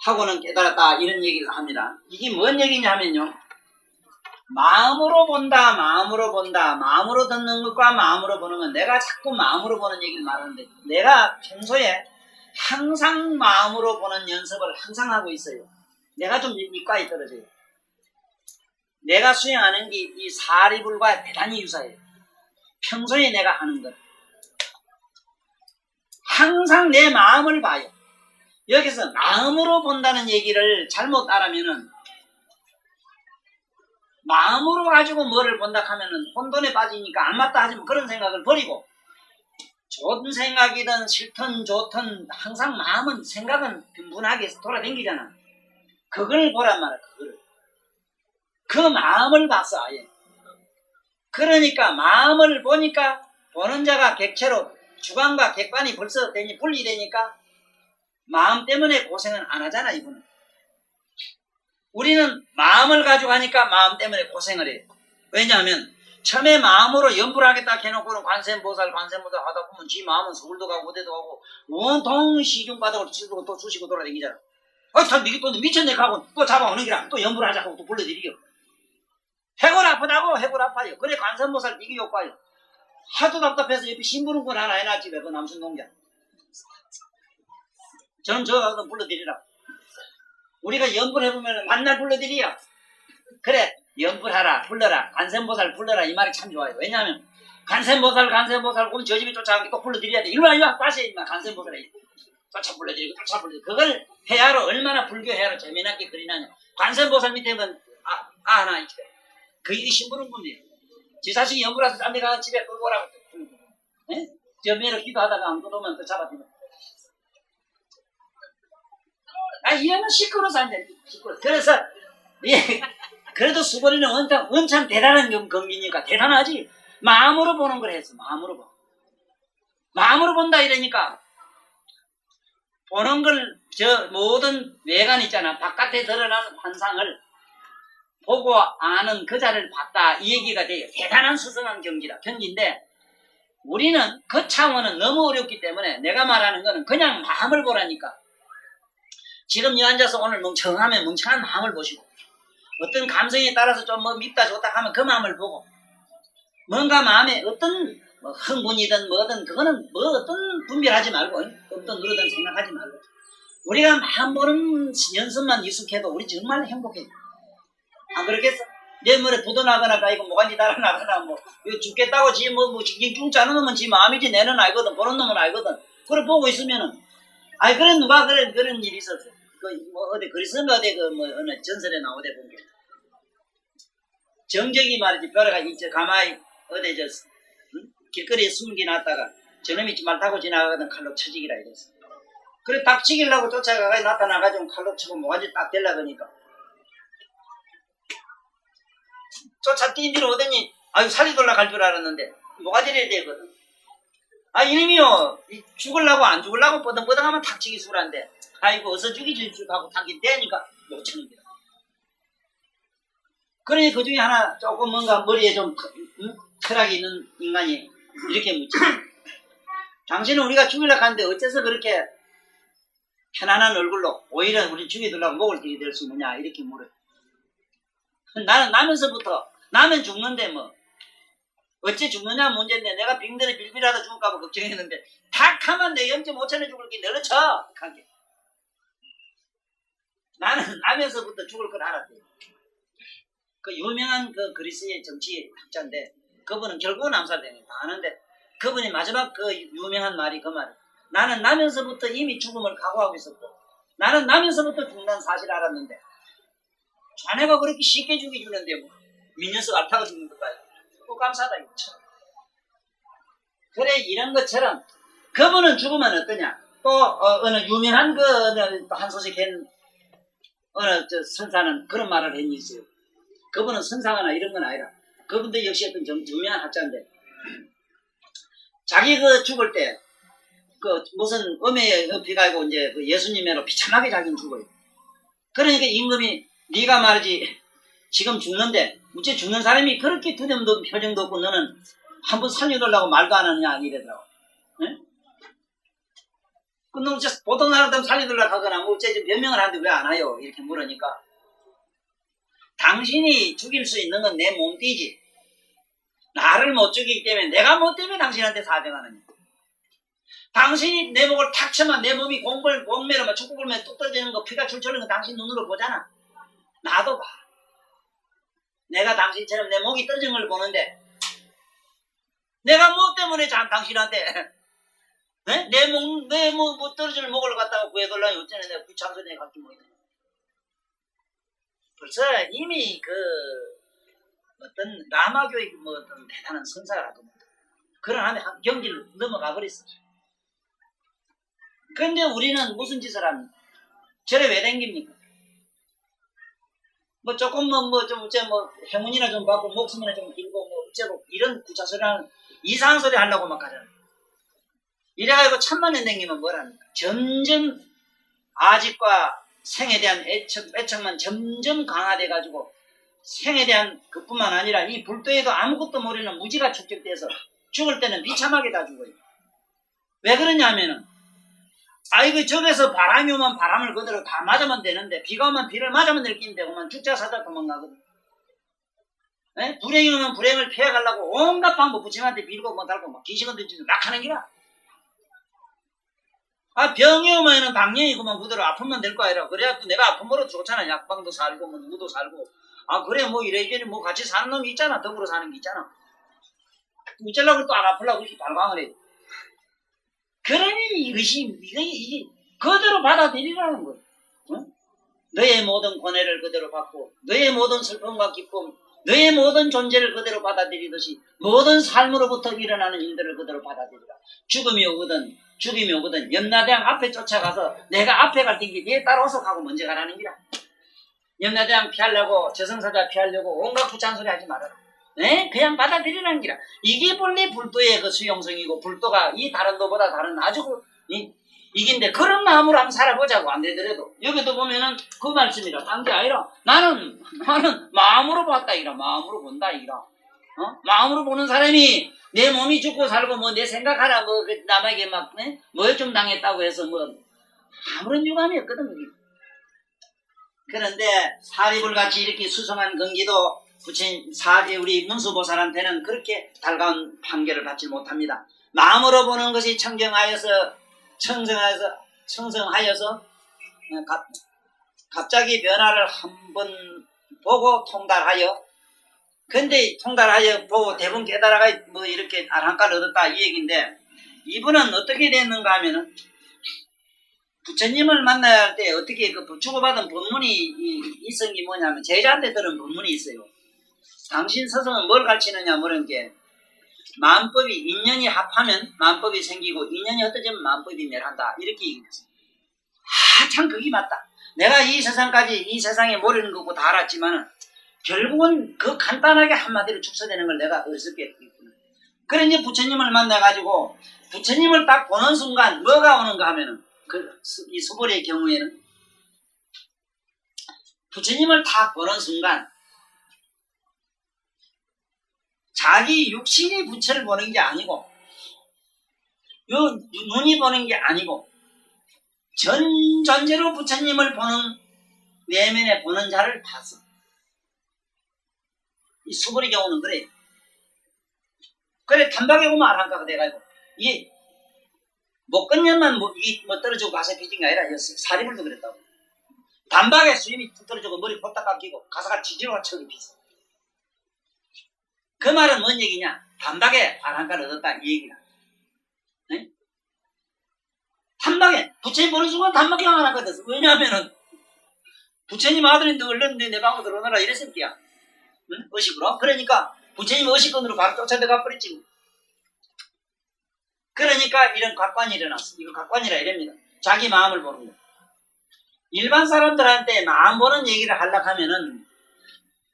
하고는 깨달았다 이런 얘기를 합니다. 이게 뭔 얘기냐면요. 마음으로 본다 마음으로 듣는 것과 마음으로 보는 건 내가 자꾸 마음으로 보는 얘기를 말하는데 내가 평소에 항상 마음으로 보는 연습을 항상 하고 있어요. 내가 좀 이과에 떨어져요. 내가 수행하는 게 이 사리불과 대단히 유사해요. 평소에 내가 하는 것. 항상 내 마음을 봐요. 여기서 마음으로 본다는 얘기를 잘못 따르면은 마음으로 가지고 뭐를 본다 하면은 혼돈에 빠지니까 안 맞다 하지만 그런 생각을 버리고 좋은 생각이든 싫든 좋든 항상 마음은 생각은 빈분하게 돌아다니잖아. 그걸 보란 말이야. 그걸. 그 마음을 봤어 아예. 그러니까 마음을 보니까 보는 자가 객체로 주관과 객관이 벌써 분리되니까 마음 때문에 고생은 안 하잖아 이분은. 우리는 마음을 가지고 하니까 마음 때문에 고생을 해요. 왜냐하면 처음에 마음으로 연불 하겠다 해놓고는 관세음보살 하다 보면 지 마음은 서울도 가고 어디도 가고 온통 시중바닥을 치고 또 쑤시고 돌아다니잖아. 참 이게 또 미쳤네 하고 또 잡아오는 기라 또 연불 하자고 또 불러들이겨. 해골 아프다고 해골 아파요. 그래 관세음보살 이게 효과요. 하도 답답해서 옆에 심부름꾼 하나 해놨지 왜 그 남순동자. 저는 저 가서 불러드리라. 우리가 연불 해보면 만날 불러드리야. 그래 연불하라, 불러라, 관세음보살 불러라 이 말이 참 좋아요. 왜냐하면 관세음보살 그럼 저 집에 쫓아가기 또 불러드려야 돼. 일로와 다시 임마 관세음보살이 쫓아 불러드리고 그걸 해야로 얼마나 불교 해야로 재미나게 그리나냐. 관세음보살 밑에는 하나 있죠. 그 일이 심부름꾼이에요. 지사식이 연불해서 딴데 가서 집에 끌고 오라고. 예? 저 매로 기도하다가 안 끌어오면 또 잡아들여. 이러면 시끄러워서 안 돼. 그래서 그래도 수고리는 원참 대단한 경기니까 대단하지. 마음으로 보는 걸 했어. 마음으로 봐. 마음으로 본다 이러니까 보는 걸 모든 외관 있잖아. 바깥에 드러나는 환상을 보고 아는 그 자를 봤다. 이 얘기가 돼요. 대단한 스승한 경기인데 우리는 그 차원은 너무 어렵기 때문에 내가 말하는 거는 그냥 마음을 보라니까. 지금 이 앉아서 오늘 멍청하면 멍청한 마음을 보시고 어떤 감성에 따라서 좀 밉다 좋다 하면 그 마음을 보고 뭔가 마음에 어떤 흥분이든 뭐든 그거는 어떤 분별하지 말고 어떤 누르든 생각하지 말고 우리가 마음 보는 연습만 익숙해도 우리 정말 행복해. 안 그렇겠어? 내 머리에 묻어나거나 가이고 뭐간지 달아나거나 이거 죽겠다고 지 징징 짜는 놈은 지 마음이지 내는 알거든. 보는 놈은 알거든. 그걸 보고 있으면은 그래 누가 그런 일이 있었어. 어디 그리스인가 어디 어느 전설에 나오대 본 게. 정적이 말이지 벼라가 가마에 어디 길거리에 숨기 놨다가 저놈이 말 타고 지나가거든 칼로 쳐지기라 이랬어. 그래 딱 치기려고 쫓아가가 나타나가지고 칼로 치고 뭐가지 딱 될라 그러니까 쫓아 뛴 뒤로 오더니 살리돌라 갈 줄 알았는데 뭐가지를 되거든. 이놈이요 죽으려고 안 죽으려고 뻗어하면 탁치기 수란데 어서 죽이지 하고 탁이 되니까 못 치는 거야. 그러니 그 중에 하나 조금 뭔가 머리에 좀 철학이 있는 인간이 이렇게 묻지. 당신은 우리가 죽이려고 하는데 어째서 그렇게 편안한 얼굴로 오히려 우리 죽이려고 목을 들이댈 수 있느냐 이렇게 물어요. 나는 나면 죽는데 어째 죽느냐 문제인데 내가 빙들에 빌빌하다 죽을까봐 걱정했는데 탁 하면 내 0.5천에 죽을 게 너는 쳐. 가게. 나는 나면서부터 죽을 걸 알았대. 그 유명한 그 그리스의 정치 학자인데 그분은 결국은 암살되네 다 아는데 그분이 마지막 그 유명한 말이 그 말이야. 나는 나면서부터 이미 죽음을 각오하고 있었고 나는 나면서부터 죽는다는 사실을 알았는데 자네가 그렇게 쉽게 죽여주는데 민녀석 알타가 죽는 것까지 또 감사하다 이거죠. 그래 이런 것처럼 그분은 죽으면 어떠냐. 또 어느 유명한 한 소식 한 어느 선사는 그런 말을 했어요. 그분은 선상하나 이런 건 아니라 그분도 역시 어떤 유명한 학자인데 자기 죽을 때 무슨 음에 엎혀가지고 이제 예수님으로 비참하게 자기는 죽어요. 그러니까 임금이 네가 말이지 지금 죽는데 어째 죽는 사람이 그렇게 두려움도 표정도 없고 너는 한번 살려달라고 말도 안 하느냐 이러더라고. 응? 그놈 보통 사람 살려달라고 하거나 어째 좀 변명을 하는데 왜 안 와요? 이렇게 물으니까 당신이 죽일 수 있는 건 내 몸띠지 나를 못 죽이기 때문에 내가 뭐 때문에 당신한테 사정하느냐. 당신이 내 목을 탁 쳐면 내 몸이 공매로 죽고 굴면 뚝 떨어지는 거 피가 출처는 거 당신 눈으로 보잖아. 나도 봐. 내가 당신처럼 내 목이 떨어진 걸 보는데 내가 뭐 때문에 당신한테 내 목 떨어질 목을 갖다가 구해달라니 어쩌네 내가 구창선에 갈지 모르겠네. 벌써 이미 어떤 라마교의 어떤 대단한 선사라고 그런 안에 경지를 넘어가 버렸어. 그런데 우리는 무슨 짓을 합니까? 절에 왜 댕깁니까? 조금 행운이나 좀 받고 목숨이나 좀 길고 어쩌고 이런 구차소리하는 이상한 소리 하려고 막 가잖아요. 이래가지고 천만년 댕기면 뭐랍니까? 점점 아직과 생에 대한 애착만 점점 강화돼가지고 생에 대한 그뿐만 아니라 이 불도에도 아무것도 모르는 무지가 축적돼서 죽을 때는 비참하게 다 죽어요. 왜 그러냐면은 저기서 바람이 오면 바람을 그대로 다 맞으면 되는데 비가 오면 비를 맞으면 느끼는데 오면 죽자 사자 도망가거든. 불행이 오면 불행을 피해가려고 온갖 방법 부처님한테 빌고 달고 기시건 던지고 막 하는 기라. 병이 오면은 당연히 그만 그대로 아프면 될 거 아니라 그래갖고 내가 아픔으로 좋잖아. 약방도 살고 무도 살고 아 그래 뭐 이래저래 뭐 같이 사는 놈이 있잖아. 더불어 사는 게 있잖아. 어쩌려고 또 안 아프려고 이렇게 발광을 해. 그러니 이것이 이게 그대로 받아들이라는 거야. 어? 너의 모든 고뇌를 그대로 받고 너의 모든 슬픔과 기쁨 너의 모든 존재를 그대로 받아들이듯이 모든 삶으로부터 일어나는 일들을 그대로 받아들이라. 죽음이 오거든 죽임이 오거든 염라대왕 앞에 쫓아가서 내가 앞에 갈 테니 네 따라와서 가고 먼저 가라는 기라. 염라대왕 피하려고 저승사자 피하려고 온갖 부찬소리 하지 말아라. 네? 그냥 받아들이라는 기라. 이게 본래 불도의 그 수용성이고 불도가 이 다른 도보다 다른 아주 이긴데 그런 마음으로 한번 살아보자고. 안 되더라도 여기도 보면은 그 말씀이라 딴 게 아니라 나는 마음으로 봤다 이라. 마음으로 본다 이라. 마음으로 보는 사람이 내 몸이 죽고 살고 뭐 내 생각하라 뭐 남에게 막 뭘 좀 당했다고 해서 뭐 아무런 유감이 없거든. 그게. 그런데 사리불 같이 이렇게 수성한 경기도 우리 문수보살한테는 그렇게 달가운 판결을 받지 못합니다. 마음으로 보는 것이 청정하여서 갑자기 변화를 한번 보고 통달하여 근데 통달하여 보고 대부분 깨달아가 뭐 이렇게 아랑가를 얻었다 이 얘기인데 이분은 어떻게 됐는가 하면은 부처님을 만나야 할 때 어떻게 그 주고받은 법문이 있은 게 뭐냐면 제자한테 들은 법문이 있어요. 당신 스승은 뭘 가르치느냐 물은 게 만법이 인연이 합하면 만법이 생기고 인연이 흩어지면 만법이 멸한다 이렇게 얘기했어요. 참 그게 맞다. 내가 이 세상에 모르는 거고 다 알았지만 결국은 그 간단하게 한마디로 축소되는 걸 내가 어리석게 했구나. 그래 이제 부처님을 만나가지고 부처님을 딱 보는 순간 뭐가 오는가 하면은 이 수보리의 경우에는 부처님을 딱 보는 순간 자기 육신이 부처를 보는 게 아니고 눈이 보는 게 아니고 전 존재로 부처님을 보는 내면에 보는 자를 봤어. 이 수보리 경우는 그래. 그래 단박에 보면 알한가가 돼가지고 이 목건년만 뭐 떨어지고 가사 피진 게 아니라 사리불도 그랬다고. 단박에 수염이 툭 떨어지고 머리 폴딱 깎이고 가사가 지지로가 척이 비서. 그 말은 뭔 얘기냐? 단박에 아랑가를 얻었다 이 얘기야. 네? 단박에 부처님 보는 순간 단박에 아랑가 됐어. 왜냐하면은 부처님 아들인데 얼른 내 방으로 들어오너라 이랬을 게야. 응? 의식으로. 그러니까 부처님 의식권으로 바로 쫓아들어가 버렸지. 그러니까 이런 각관이 일어났어. 이거 각관이라 이랍니다. 자기 마음을 보는 거. 일반 사람들한테 마음 보는 얘기를 하려고 하면은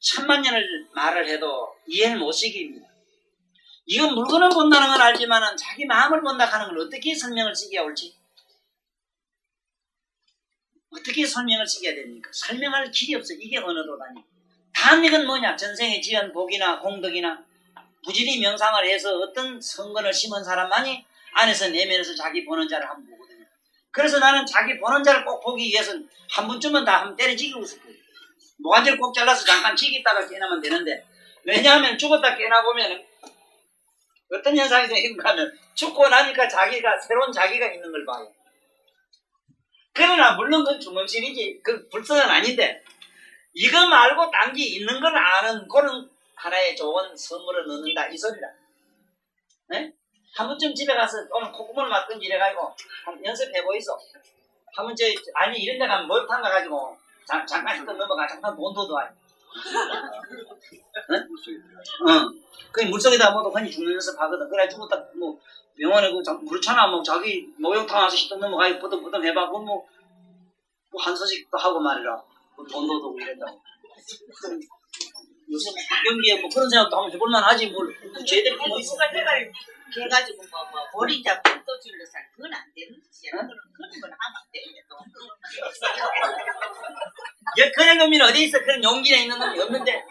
천만 년을 말을 해도 이해를 못 시킵니다. 이건 물건을 본다는 건 알지만은 자기 마음을 본다 하는 걸 어떻게 설명을 시켜야 옳지? 어떻게 설명을 시켜야 됩니까? 설명할 길이 없어. 이게 언어도다니. 단 이건 뭐냐? 전생에 지은 복이나 공덕이나 부지리 명상을 해서 어떤 성건을 심은 사람만이 안에서 내면에서 자기 보는 자를 한번 보거든요. 그래서 나는 자기 보는 자를 꼭 보기 위해서는 한 번쯤은 다 한번 때려지기고 싶거든요. 모가지를 꼭 잘라서 잠깐 지기다가 깨나면 되는데 왜냐하면 죽었다 깨나보면 어떤 현상이 생긴가 하면 죽고 나니까 자기가 새로운 자기가 있는 걸 봐요. 그러나 물론 그건 중범신이지 그 불성은 아닌데 이거 말고 딴 게 있는 걸 아는 그런 하나의 좋은 선물을 넣는다 이 소리라. 네? 한 번쯤 집에 가서 오늘 콧구멍을 맞든지 이래가지고 한번 연습해보이소. 한번 아니 이런 데 가면 목욕탕 가가지고 잠깐 잠깐 넘어가 잠깐 돈도 도와요. 응? 응. 그 물속에다 뭐도 흔히 죽는 연습하거든. 그래 죽었다 뭐 병원에 그렇잖아. 뭐 자기 목욕탕 와서 시동 넘어가고 부둥부둥 해봐. 뭐 한소식도 하고 말이라. 돈도 도고 이런다고. 요새 경기에 뭐 그런 생각도 한번 해볼만 하지 뭘 쟤들이 뭐 있어. 해가지고 뭐 버리자 또 질러서 그건 안 되는 짓이야. 그런 건 하면 안 돼. 그런 놈이 어디 있어? 그런 용기가 있는 놈이 없는데.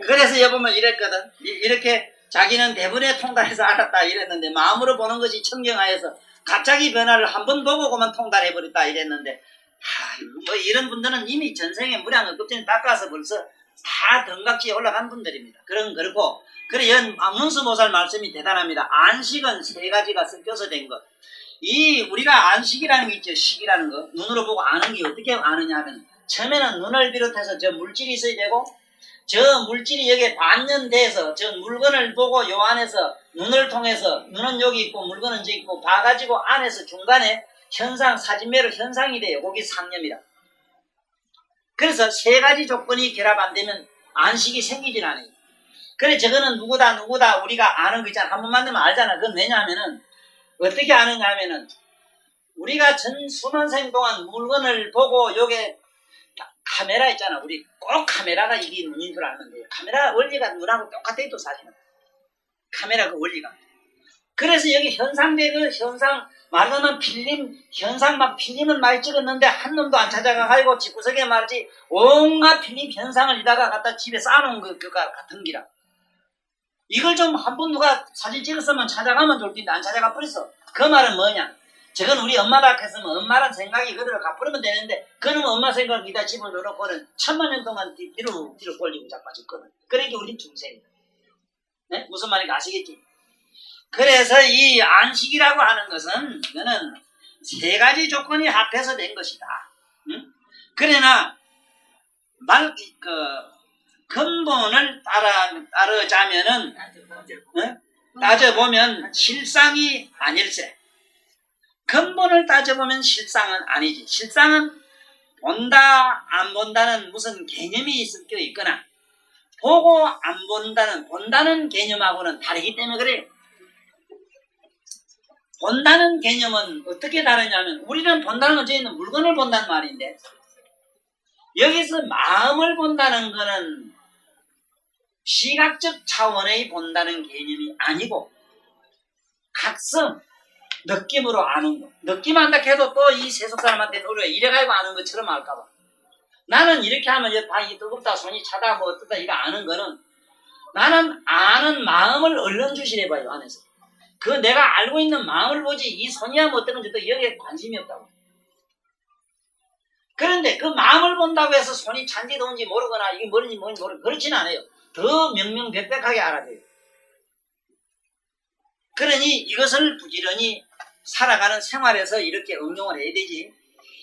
그래서 여보면 이랬거든. 이렇게 자기는 대분에 통달해서 알았다 이랬는데 마음으로 보는 것이 청정하여서 갑자기 변화를 한 번 보고만 통달해버렸다 이랬는데 뭐 이런 분들은 이미 전생에 무량을 급전에 닦아서 벌써 다 등각지에 올라간 분들입니다. 그렇고 그래 문수보살 말씀이 대단합니다. 안식은 세 가지가 섞여서 된 것. 우리가 안식이라는 게 있죠. 식이라는 거. 눈으로 보고 아는 게 어떻게 아느냐 하면 처음에는 눈을 비롯해서 저 물질이 있어야 되고, 저 물질이 여기에 반연돼서 저 물건을 보고 요 안에서 눈을 통해서, 눈은 여기 있고 물건은 저기 있고 봐가지고 안에서 중간에 현상, 사진매로 현상이 돼요. 거기 상념이라. 그래서 세 가지 조건이 결합 안 되면 안식이 생기질 않아요. 그래, 저거는 누구다 우리가 아는 거 있잖아. 한 번 만들면 알잖아. 그건 왜냐하면은, 어떻게 아느냐 하면은, 우리가 전 수만생 동안 물건을 보고 요게 카메라 있잖아. 우리 꼭 카메라가 이게 눈인 줄 알면 돼요. 카메라 원리가 눈하고 똑같아요. 또 사실은 카메라 그 원리가. 그래서 여기 현상대 현상 말하면 필름 현상 막 필름을 많이 찍었는데 한 놈도 안 찾아가가지고 집구석에 말이지 온갖 필름 현상을 이다가 갖다 집에 쌓아놓은 그가 같은 기라. 이걸 좀 한 번 누가 사진 찍었으면 찾아가면 좋을 텐데 안 찾아가 버렸어. 그 말은 뭐냐? 저건 우리 엄마다 했으면 엄마란 생각이 그대로 갚으면 되는데, 그놈 엄마 생각을 이다 집어넣어놓고는 1000만 년 동안 뒤로 걸리고 자빠졌거든. 그러니까 우린 중생이야. 네? 무슨 말인지 아시겠지? 그래서 이 안식이라고 하는 것은, 이거는 세 가지 조건이 합해서 된 것이다. 응? 그러나, 근본을 따르자면은, 따져보면 실상이 아닐세. 근본을 따져보면 실상은 아니지. 실상은 본다, 안 본다는 무슨 개념이 섞여 있거나, 보고 안 본다는 개념하고는 다르기 때문에 그래요. 본다는 개념은 어떻게 다르냐면, 우리는 본다는 건 저기 있는 물건을 본다는 말인데, 여기서 마음을 본다는 거는 시각적 차원의 본다는 개념이 아니고, 각성, 느낌으로 아는 거. 느낌 안다 해도 또 이 세속 사람한테는 우리가 이래가지고 아는 것처럼 알까봐. 나는 이렇게 하면 방이 뜨겁다, 손이 차다, 뭐 어떻다, 이거 아는 거는 나는 아는 마음을 얼른 주시래봐요, 안에서. 그 내가 알고 있는 마음을 보지, 이 손이야 뭐 어떤 건지 또 여기에 관심이 없다고. 그런데 그 마음을 본다고 해서 손이 찬지 더운지 모르거나 이게 뭐는지 모르고 그렇지는 않아요. 더 명명백백하게 알아야 돼요. 그러니 이것을 부지런히 살아가는 생활에서 이렇게 응용을 해야 되지.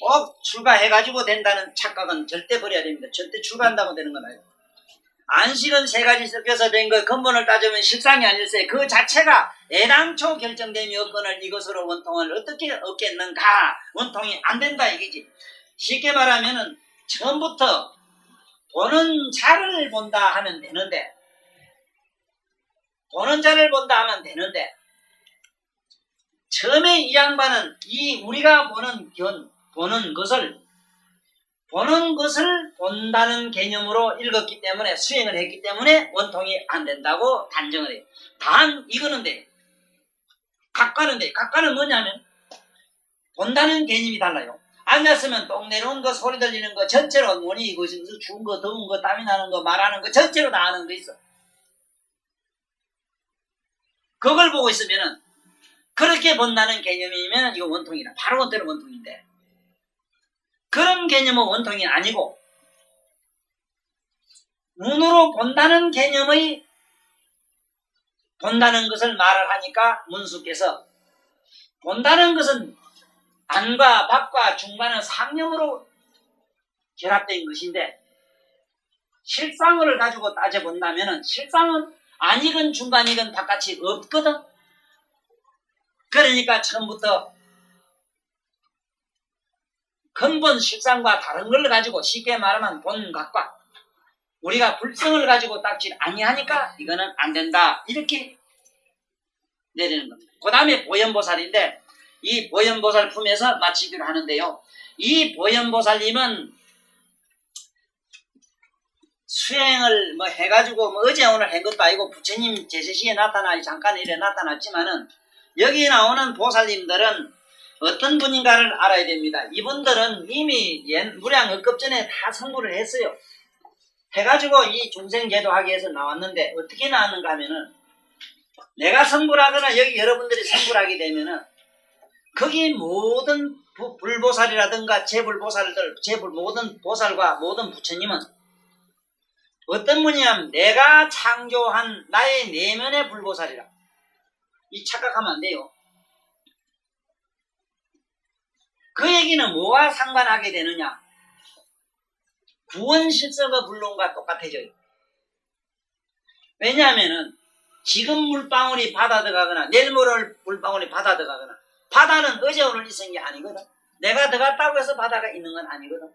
꼭 출가해가지고 된다는 착각은 절대 버려야 됩니다. 절대 출가한다고 되는 건 아니에요. 안식은 세 가지 섞여서 된 것, 근본을 따지면 실상이 아닐세. 그 자체가 애당초 결정됨이 없거늘 이것으로 원통을 어떻게 얻겠는가? 원통이 안 된다 이거지. 쉽게 말하면은 처음부터 보는 자를 본다 하면 되는데, 보는 자를 본다 하면 되는데, 처음에 이 양반은 이 우리가 보는 것을 본다는 개념으로 읽었기 때문에, 수행을 했기 때문에 원통이 안 된다고 단정을 해요. 단 이거는 돼. 각과는 돼. 각과는 뭐냐면 본다는 개념이 달라요. 앉았으면 똥 내려오는 거, 소리 들리는 거 전체로, 뭐니 이거 추운 거, 더운 거, 땀이 나는 거, 말하는 거 전체로 다 아는 거 있어. 그걸 보고 있으면은 그렇게 본다는 개념이면 이거 원통이다. 바로 원통은 원통인데, 그런 개념은 원통이 아니고 눈으로 본다는 개념의 본다는 것을 말을 하니까 문수께서 본다는 것은 안과 밖과 중간은 상념으로 결합된 것인데, 실상을 가지고 따져본다면 실상은 안이건 중간이건 바깥이 없거든. 그러니까 처음부터 근본 실상과 다른 걸 가지고, 쉽게 말하면 본각과 우리가 불성을 가지고 닦지 아니하니까 이거는 안 된다, 이렇게 내리는 겁니다. 그 다음에 보현보살인데, 이 보현보살 품에서 마치기로 하는데요, 이 보현보살님은 수행을 뭐 해가지고 뭐 어제 오늘 한 것도 아니고 부처님 제세시에 잠깐 이래 나타났지만은, 여기 나오는 보살님들은 어떤 분인가를 알아야 됩니다. 이분들은 이미 무량억급 전에 다 성불을 했어요. 해가지고 이 중생제도하기 위해서 나왔는데, 어떻게 나왔는가 하면은, 내가 성불하거나 여기 여러분들이 성불하게 되면은 거기 모든 불보살이라든가 제불보살들, 모든 보살과 모든 부처님은 어떤 분이냐면 내가 창조한 나의 내면의 불보살이라. 이 착각하면 안 돼요. 그 얘기는 뭐가 상관하게 되느냐? 구원 실성의 불론과 똑같아져요. 왜냐하면은 지금 물방울이 바다 들어가거나 내일 모레 물방울이 바다 들어가거나 바다는 어제 오늘 있은 게 아니거든. 내가 들어갔다고 해서 바다가 있는 건 아니거든.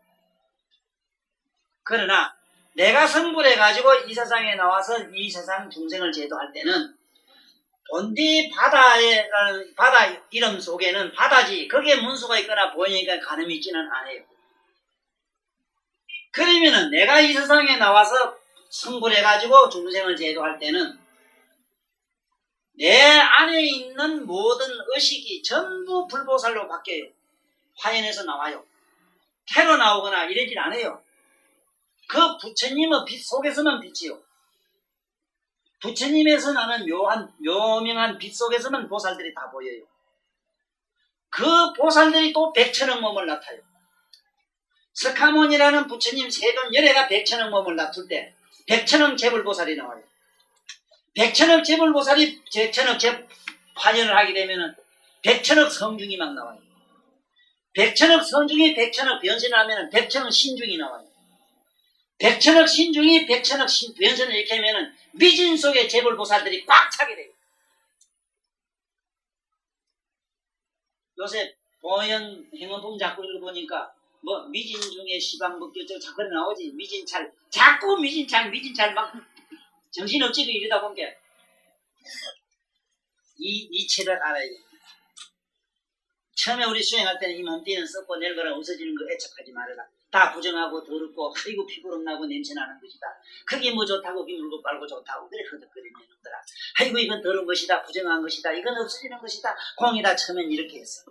그러나 내가 성불해가지고 이 세상에 나와서 이 세상 중생을 제도할 때는 본디 바다 이름 속에는 바다지 거기에 문수가 있거나 보이니까 가늠이 있지는 않아요. 그러면은 내가 이 세상에 나와서 성불해가지고 중생을 제도할 때는 내 안에 있는 모든 의식이 전부 불보살로 바뀌어요. 화연에서 나와요. 태로 나오거나 이러질 않아요. 그 부처님의 빛 속에서만 빛이요. 부처님에서 나는 묘명한 빛 속에서만 보살들이 다 보여요. 그 보살들이 또 백천억 몸을 나타요. 석가모니라는 부처님 세존 열애가 백천억 몸을 나툴 때 백천억 재불보살이 나와요. 백천억 재불보살이 백천억 화연을 하게 되면은 백천억 성중이 막 나와요. 백천억 성중이 백천억 변신을 하면은 백천억 신중이 나와요. 백천억 신중이 백천억 변신을 이렇게 하면은 미진 속에 재불보살들이 꽉 차게 돼요. 요새 보현 행원품 자꾸 읽어보니까 뭐 미진 중에 시방법교 자꾸 나오지. 미진찰 자꾸 미진찰 막 정신없지도 이러다 보니까 이 체를 알아야 됩니다. 처음에 우리 수행할 때는 이 몸띠는 썩고 늙어라 없어지는 거 애착하지 말아라. 다 부정하고 더럽고 아이고 피부름 나고 냄새나는 것이다. 그게 뭐 좋다고 비물고 빨고 좋다고 그래 허덕거리는 놈들아. 아이고 이건 더러운 것이다. 부정한 것이다. 이건 없어지는 것이다. 공이다. 처음엔 이렇게 했어.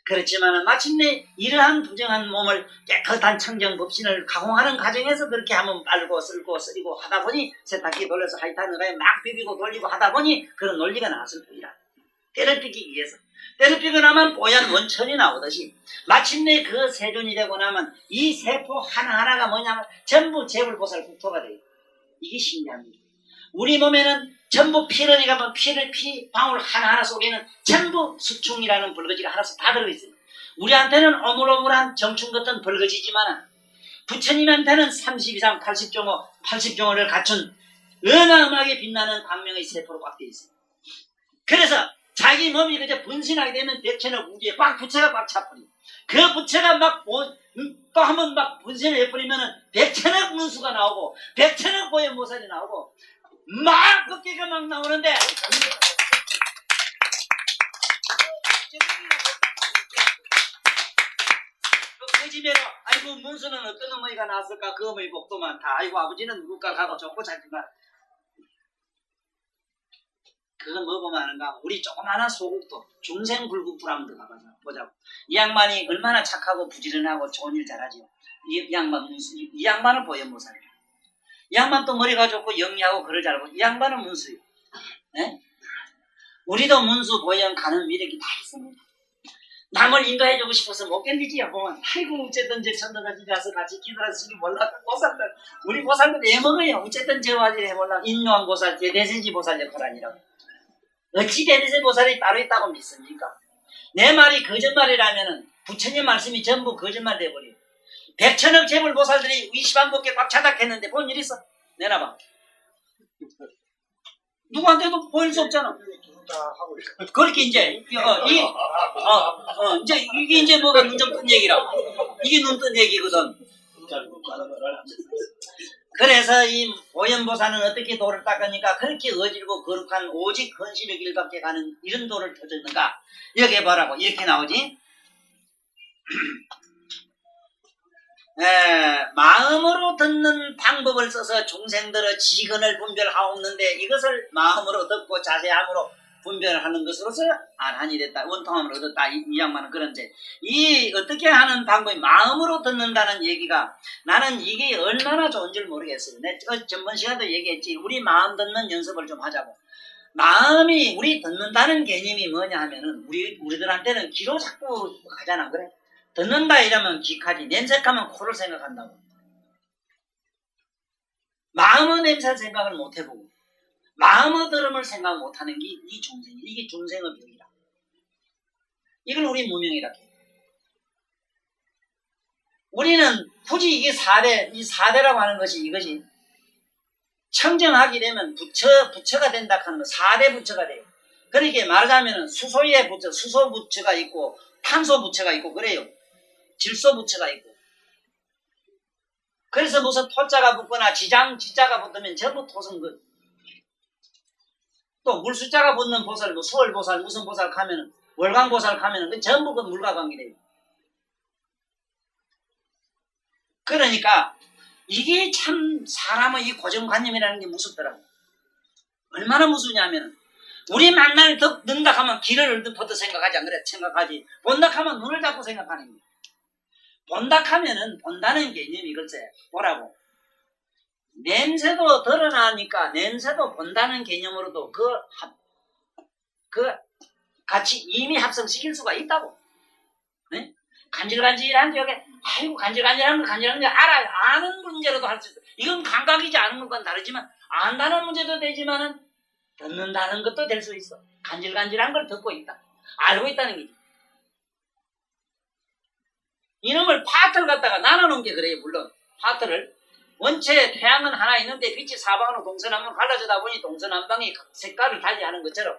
그렇지만 마침내 이러한 부정한 몸을 깨끗한 청정법신을 가공하는 과정에서 그렇게 한번 빨고 쓸고 쓰리고 하다 보니 세탁기 돌려서 하이탄을 막 비비고 돌리고 하다 보니 그런 논리가 나왔을 뿐이라. 때를 삐기 위해서. 때를 삐고 나면 뽀얀 원천이 나오듯이 마침내 그 세존이 되고 나면 이 세포 하나하나가 뭐냐면 전부 재불보살 국토가 돼요. 이게 신기합니다. 우리 몸에는 전부 피러니까 피 방울 하나하나 속에는 전부 수충이라는 벌거지가 하나씩 다 들어있어요. 우리한테는 어물어물한 정충 같은 벌거지지만 부처님한테는 30 이상 80종을 갖춘 어마어마하게 빛나는 광명의 세포로 꽉 되어 있어요. 그래서 자기 몸이 그저 분신하게 되면 백천억 우주에 꽉 부처가 꽉 차버려. 그 부처가 막 또 한번 막 분신을 해버리면은 백천억 문수가 나오고 백천억 보현보살이 나오고 막 급기가 막 나오는데 그 집에로 아이고 문수는 어떤 어머니가 나왔을까 그 어머니 복도 많다. 아이고 아버지는 누굴까 가고 좋고 잘지만 그건 뭐 보면 아는가? 우리 조그마한 소국도 중생불국부라면 보자고. 이 양반이 얼마나 착하고 부지런하고 좋은 일 잘하지요. 이 양반은 보현보살이에요. 이 양반 또 머리가 좋고 영리하고 글을 잘하고 이 양반은 문수예요. 네? 우리도 문수 보현 가는 미력이 다 있습니다. 남을 인도해주고 싶어서 못 견디지요. 보면 아이고 어쨌든 저 천도가 집에 와서 같이 기도하시기 몰라 보살들 우리 보살들 왜 먹어요. 어쨌든 저 와지를 해볼라 인요한 보살 대대세지 보살 역할 아니라고. 어찌 대대세 보살이 따로 있다고 믿습니까? 내 말이 거짓말이라면은 부처님 말씀이 전부 거짓말 돼버려요. 백천억 재불보살들이 위시반법계 꽉 차닥했는데 본 일 있어? 내놔봐. 누구한테도 보일 수 없잖아. 그렇게 이제 이제 이게 이제 뭐가 눈좀 뜬 얘기라. 이게 눈 뜬 얘기거든. 그래서 이 보현보살은 어떻게 도를 닦으니까 그렇게 어질고 거룩한 오직 헌신의 길밖에 가는 이런 도를 터졌는가? 여기 보라고 이렇게 나오지. 마음으로 듣는 방법을 써서 중생들의 지근을 분별하옵는데 이것을 마음으로 듣고 자세함으로 분별하는 것으로서 안한이 됐다. 원통함을 얻었다. 이 양반은 그런데 이 어떻게 하는 방법이 마음으로 듣는다는 얘기가 나는 이게 얼마나 좋은 줄 모르겠어요. 내가 전번 시간도 얘기했지. 우리 마음 듣는 연습을 좀 하자고. 마음이 우리 듣는다는 개념이 뭐냐 하면은 우리들한테는 귀로 자꾸 가잖아. 그래? 듣는다 이러면 귀까지 냄새하면 코를 생각한다고. 마음의 냄새 생각을 못 해보고 마음의 들음을 생각 못하는 게 이 중생이 이게 중생의 병이라. 이걸 우리 무명이라 해요. 우리는 굳이 이게 이 4대라고 하는 것이 이것이 청정하게 되면 부처가 된다 하는 거 4대 부처가 돼요. 그렇게 말하자면 수소의 부처, 수소 부처가 있고 탄소 부처가 있고 그래요. 질소 부처가 있고. 그래서 무슨 토자가 붙거나 지자가 붙으면 전부 토성 것. 또 물숫자가 붙는 보살, 뭐 수월보살, 무슨 보살 가면은 월광보살 가면은 그 전부 그 물과 관계돼요. 그러니까 이게 참 사람의 이 고정관념이라는 게 무섭더라고. 얼마나 무섭냐면은 우리 만날 더 는다 하면 길을 얻어부터 생각하지 안 그래? 생각하지. 본다 하면 눈을 잡고 생각하는 거야. 본다 하면은 본다는 개념이 글쎄 뭐라고? 냄새도 드러나니까 냄새도 본다는 개념으로도 그 같이 이미 합성시킬 수가 있다고. 네? 간질간질한 지역에 아이고 간질간질한 거 아는 문제로도 할 수 있어. 이건 감각이지 않은 것과는 다르지만 안다는 문제도 되지만은 듣는다는 것도 될 수 있어. 간질간질한 걸 듣고 있다. 알고 있다는 거지. 이놈을 파트를 갖다가 나눠놓은 게 그래요. 물론 파트를 원체 태양은 하나 있는데 빛이 사방으로 동서남북 갈라지다 보니 동서남방이 색깔을 달리하는 것처럼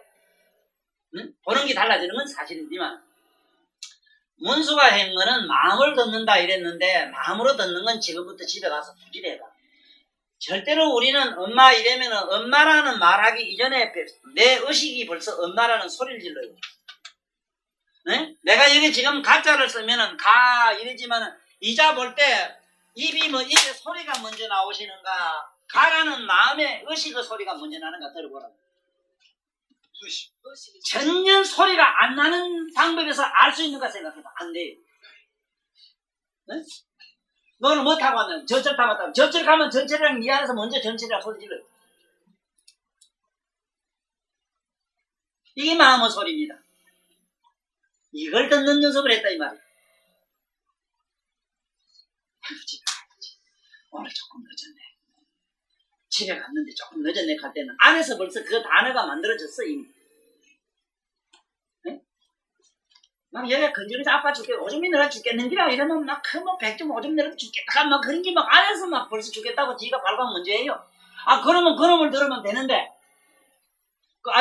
보는 게 달라지는 건 사실이지만 문수가 한 거는 마음을 듣는다 이랬는데 마음으로 듣는 건 지금부터 집에 가서 부지래가. 절대로 우리는 엄마 이러면은 엄마라는 말하기 이전에 내 의식이 벌써 엄마라는 소리를 질러요. 네? 내가 여기 지금 가짜를 쓰면은 가 이러지만은 이자 볼 때 입이 뭐 입에 소리가 먼저 나오시는가 가라는 마음의 의식의 소리가 먼저 나는가 들어보라고. 전혀 소리가 안 나는 방법에서 알 수 있는가 생각해봐. 안 돼요. 네? 너는 뭐 타고 왔냐? 저철 타고 왔다. 저철 가면 전철이랑 이 안에서 먼저 전철이랑 소리 질러. 이게 마음의 소리입니다. 이걸 듣는 연습을 했다 이 말이야. 오늘 조금 늦었네. 집에 갔는데 조금 늦었네 갈 때는 안에서 벌써 그 단어가 만들어졌어 이미. 네? 막 여기가 건조해서 아파 죽겠다. 오줌이 늘어 죽겠는지라 이러면 막 그 뭐 백좀 오줌 늘어 죽겠다. 막 그런 게 막 안에서 막 벌써 죽겠다고 지가 발광 문제예요. 아 그러면 그놈을 들으면 되는데.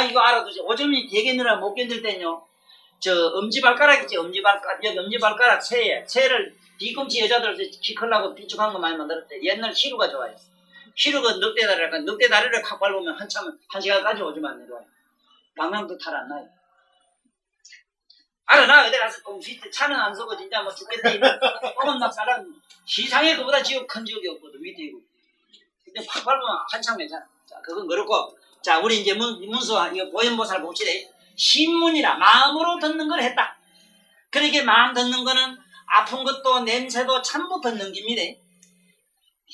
이거 알아두지. 오줌이 되게 늘어 못 견딜 땐요. 저 엄지발가락 있지. 여기 엄지발가락 새를 뒤꿈치 여자들 키 크려고 비축한 거 많이 만들었대. 옛날 시루가 좋아요. 시루가 늑대다리를 칵 밟으면 한 시간까지 오줌 안 내려와요. 방랑도 탈 안 나요. 알아, 어디 가서 차는 안 서고 진짜 뭐 죽겠다 이런 조금 막 사람 시상에 그보다 지옥 큰 지옥이 없거든 밑에 있고. 근데 팍 밟으면 한참 괜찮아. 자, 그건 그렇고. 자, 우리 이제 문수와 이거 보현보살 봅시다. 신문이라 마음으로 듣는 걸 했다. 그렇게 마음 듣는 거는 아픈 것도 냄새도 전부 듣는 겁니다.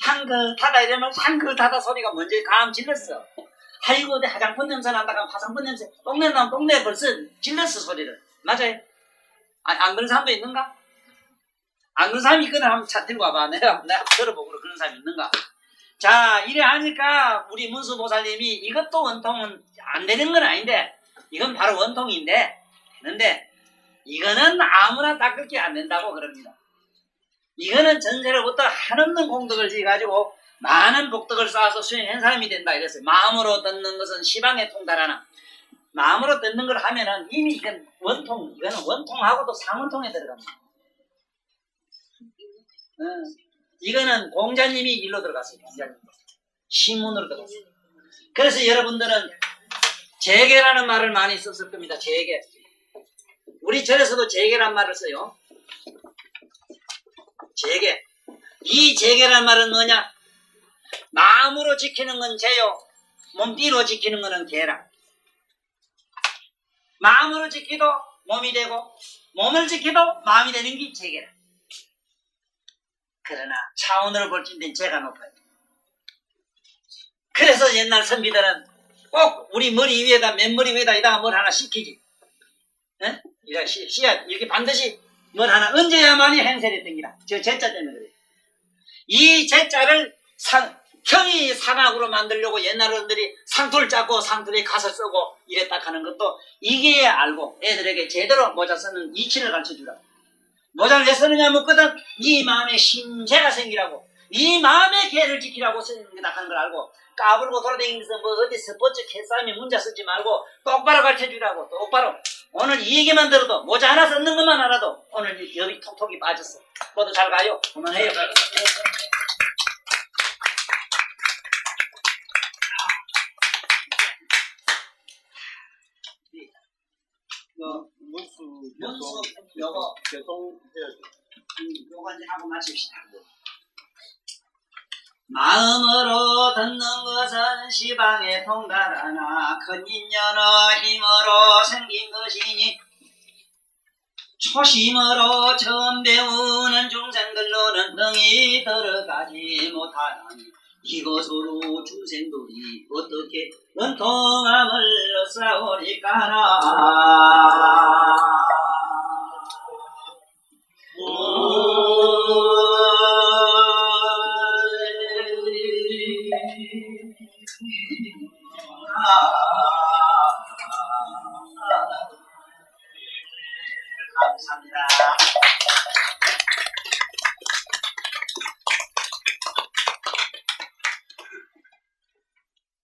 향긋하다 이러면 향긋하다 소리가 먼저 감 질렀어. 아이고 내 화장품 냄새 난다 하면 화장품 냄새 똥냄새 나면 똥냄새 벌써 질렀어 소리를. 맞아요? 안 그런 사람도 있는가? 안 그런 사람이 있거나 한번 차 들고 와봐. 내가 들어보고 그런 사람이 있는가? 자 이래 하니까 우리 문수보살님이 이것도 원통은 안 되는 건 아닌데 이건 바로 원통인데 그런데 이거는 아무나 닦을 게 안 된다고 그럽니다. 이거는 전세로부터 한없는 공덕을 지어가지고 많은 복덕을 쌓아서 수행한 사람이 된다 이랬어요. 마음으로 듣는 것은 시방에 통달하나 마음으로 듣는 걸 하면은 이미 이건 이거는 원통하고도 상원통에 들어갑니다. 이거는 공자님이 일로 들어갔어요. 공자님. 신문으로 들어갔어요. 그래서 여러분들은 재계라는 말을 많이 썼을 겁니다. 재계. 우리 절에서도 재계란 말을 써요. 재계. 이 재계란 말은 뭐냐? 마음으로 지키는 건 재요. 몸띠로 지키는 거는 계라. 마음으로 지키도 몸이 되고 몸을 지키도 마음이 되는 게 재계라. 그러나 차원으로 볼 때는 재가 높아요. 그래서 옛날 선비들은 꼭 우리 머리 위에다 맨머리 위에다 이다가 뭘 하나 시키지. 에? 이렇게 반드시 뭘 하나 얹어야만이 행세했던 기라. 저 제자 때문에 그래요. 이 제자를 형이 상악으로 만들려고 옛날 어른들이 상투를 짰고 상투에 가서 쓰고 이랬다 하는 것도 이게 알고 애들에게 제대로 모자 쓰는 이치를 가르쳐주라. 모자를 왜 쓰느냐 묻거든. 이 마음에 신재가 생기라고, 이 마음의 개를 지키라고 쓰는 거다 하는 걸 알고, 까불고 돌아다니면서 뭐 어디 스포츠 캐싸움에 문자 쓰지 말고 똑바로 가르쳐주라고. 똑바로. 오늘 이 얘기만 들어도, 모자 하나 쓰는 것만 알아도 오늘 이 엽이 톡톡이 빠졌어. 모두 잘 가요. 그만해요. 문수 요거 개송해야죠. 요거 이제 하고 마칩시다. 마음으로 듣는 것은 시방에 통달하나 큰 인연의 힘으로 생긴 것이니 초심으로 처음 배우는 중생들로는 능히 들어가지 못하나니 이것으로 중생들이 어떻게 은통함을 쌓으리까나. 감사합니다.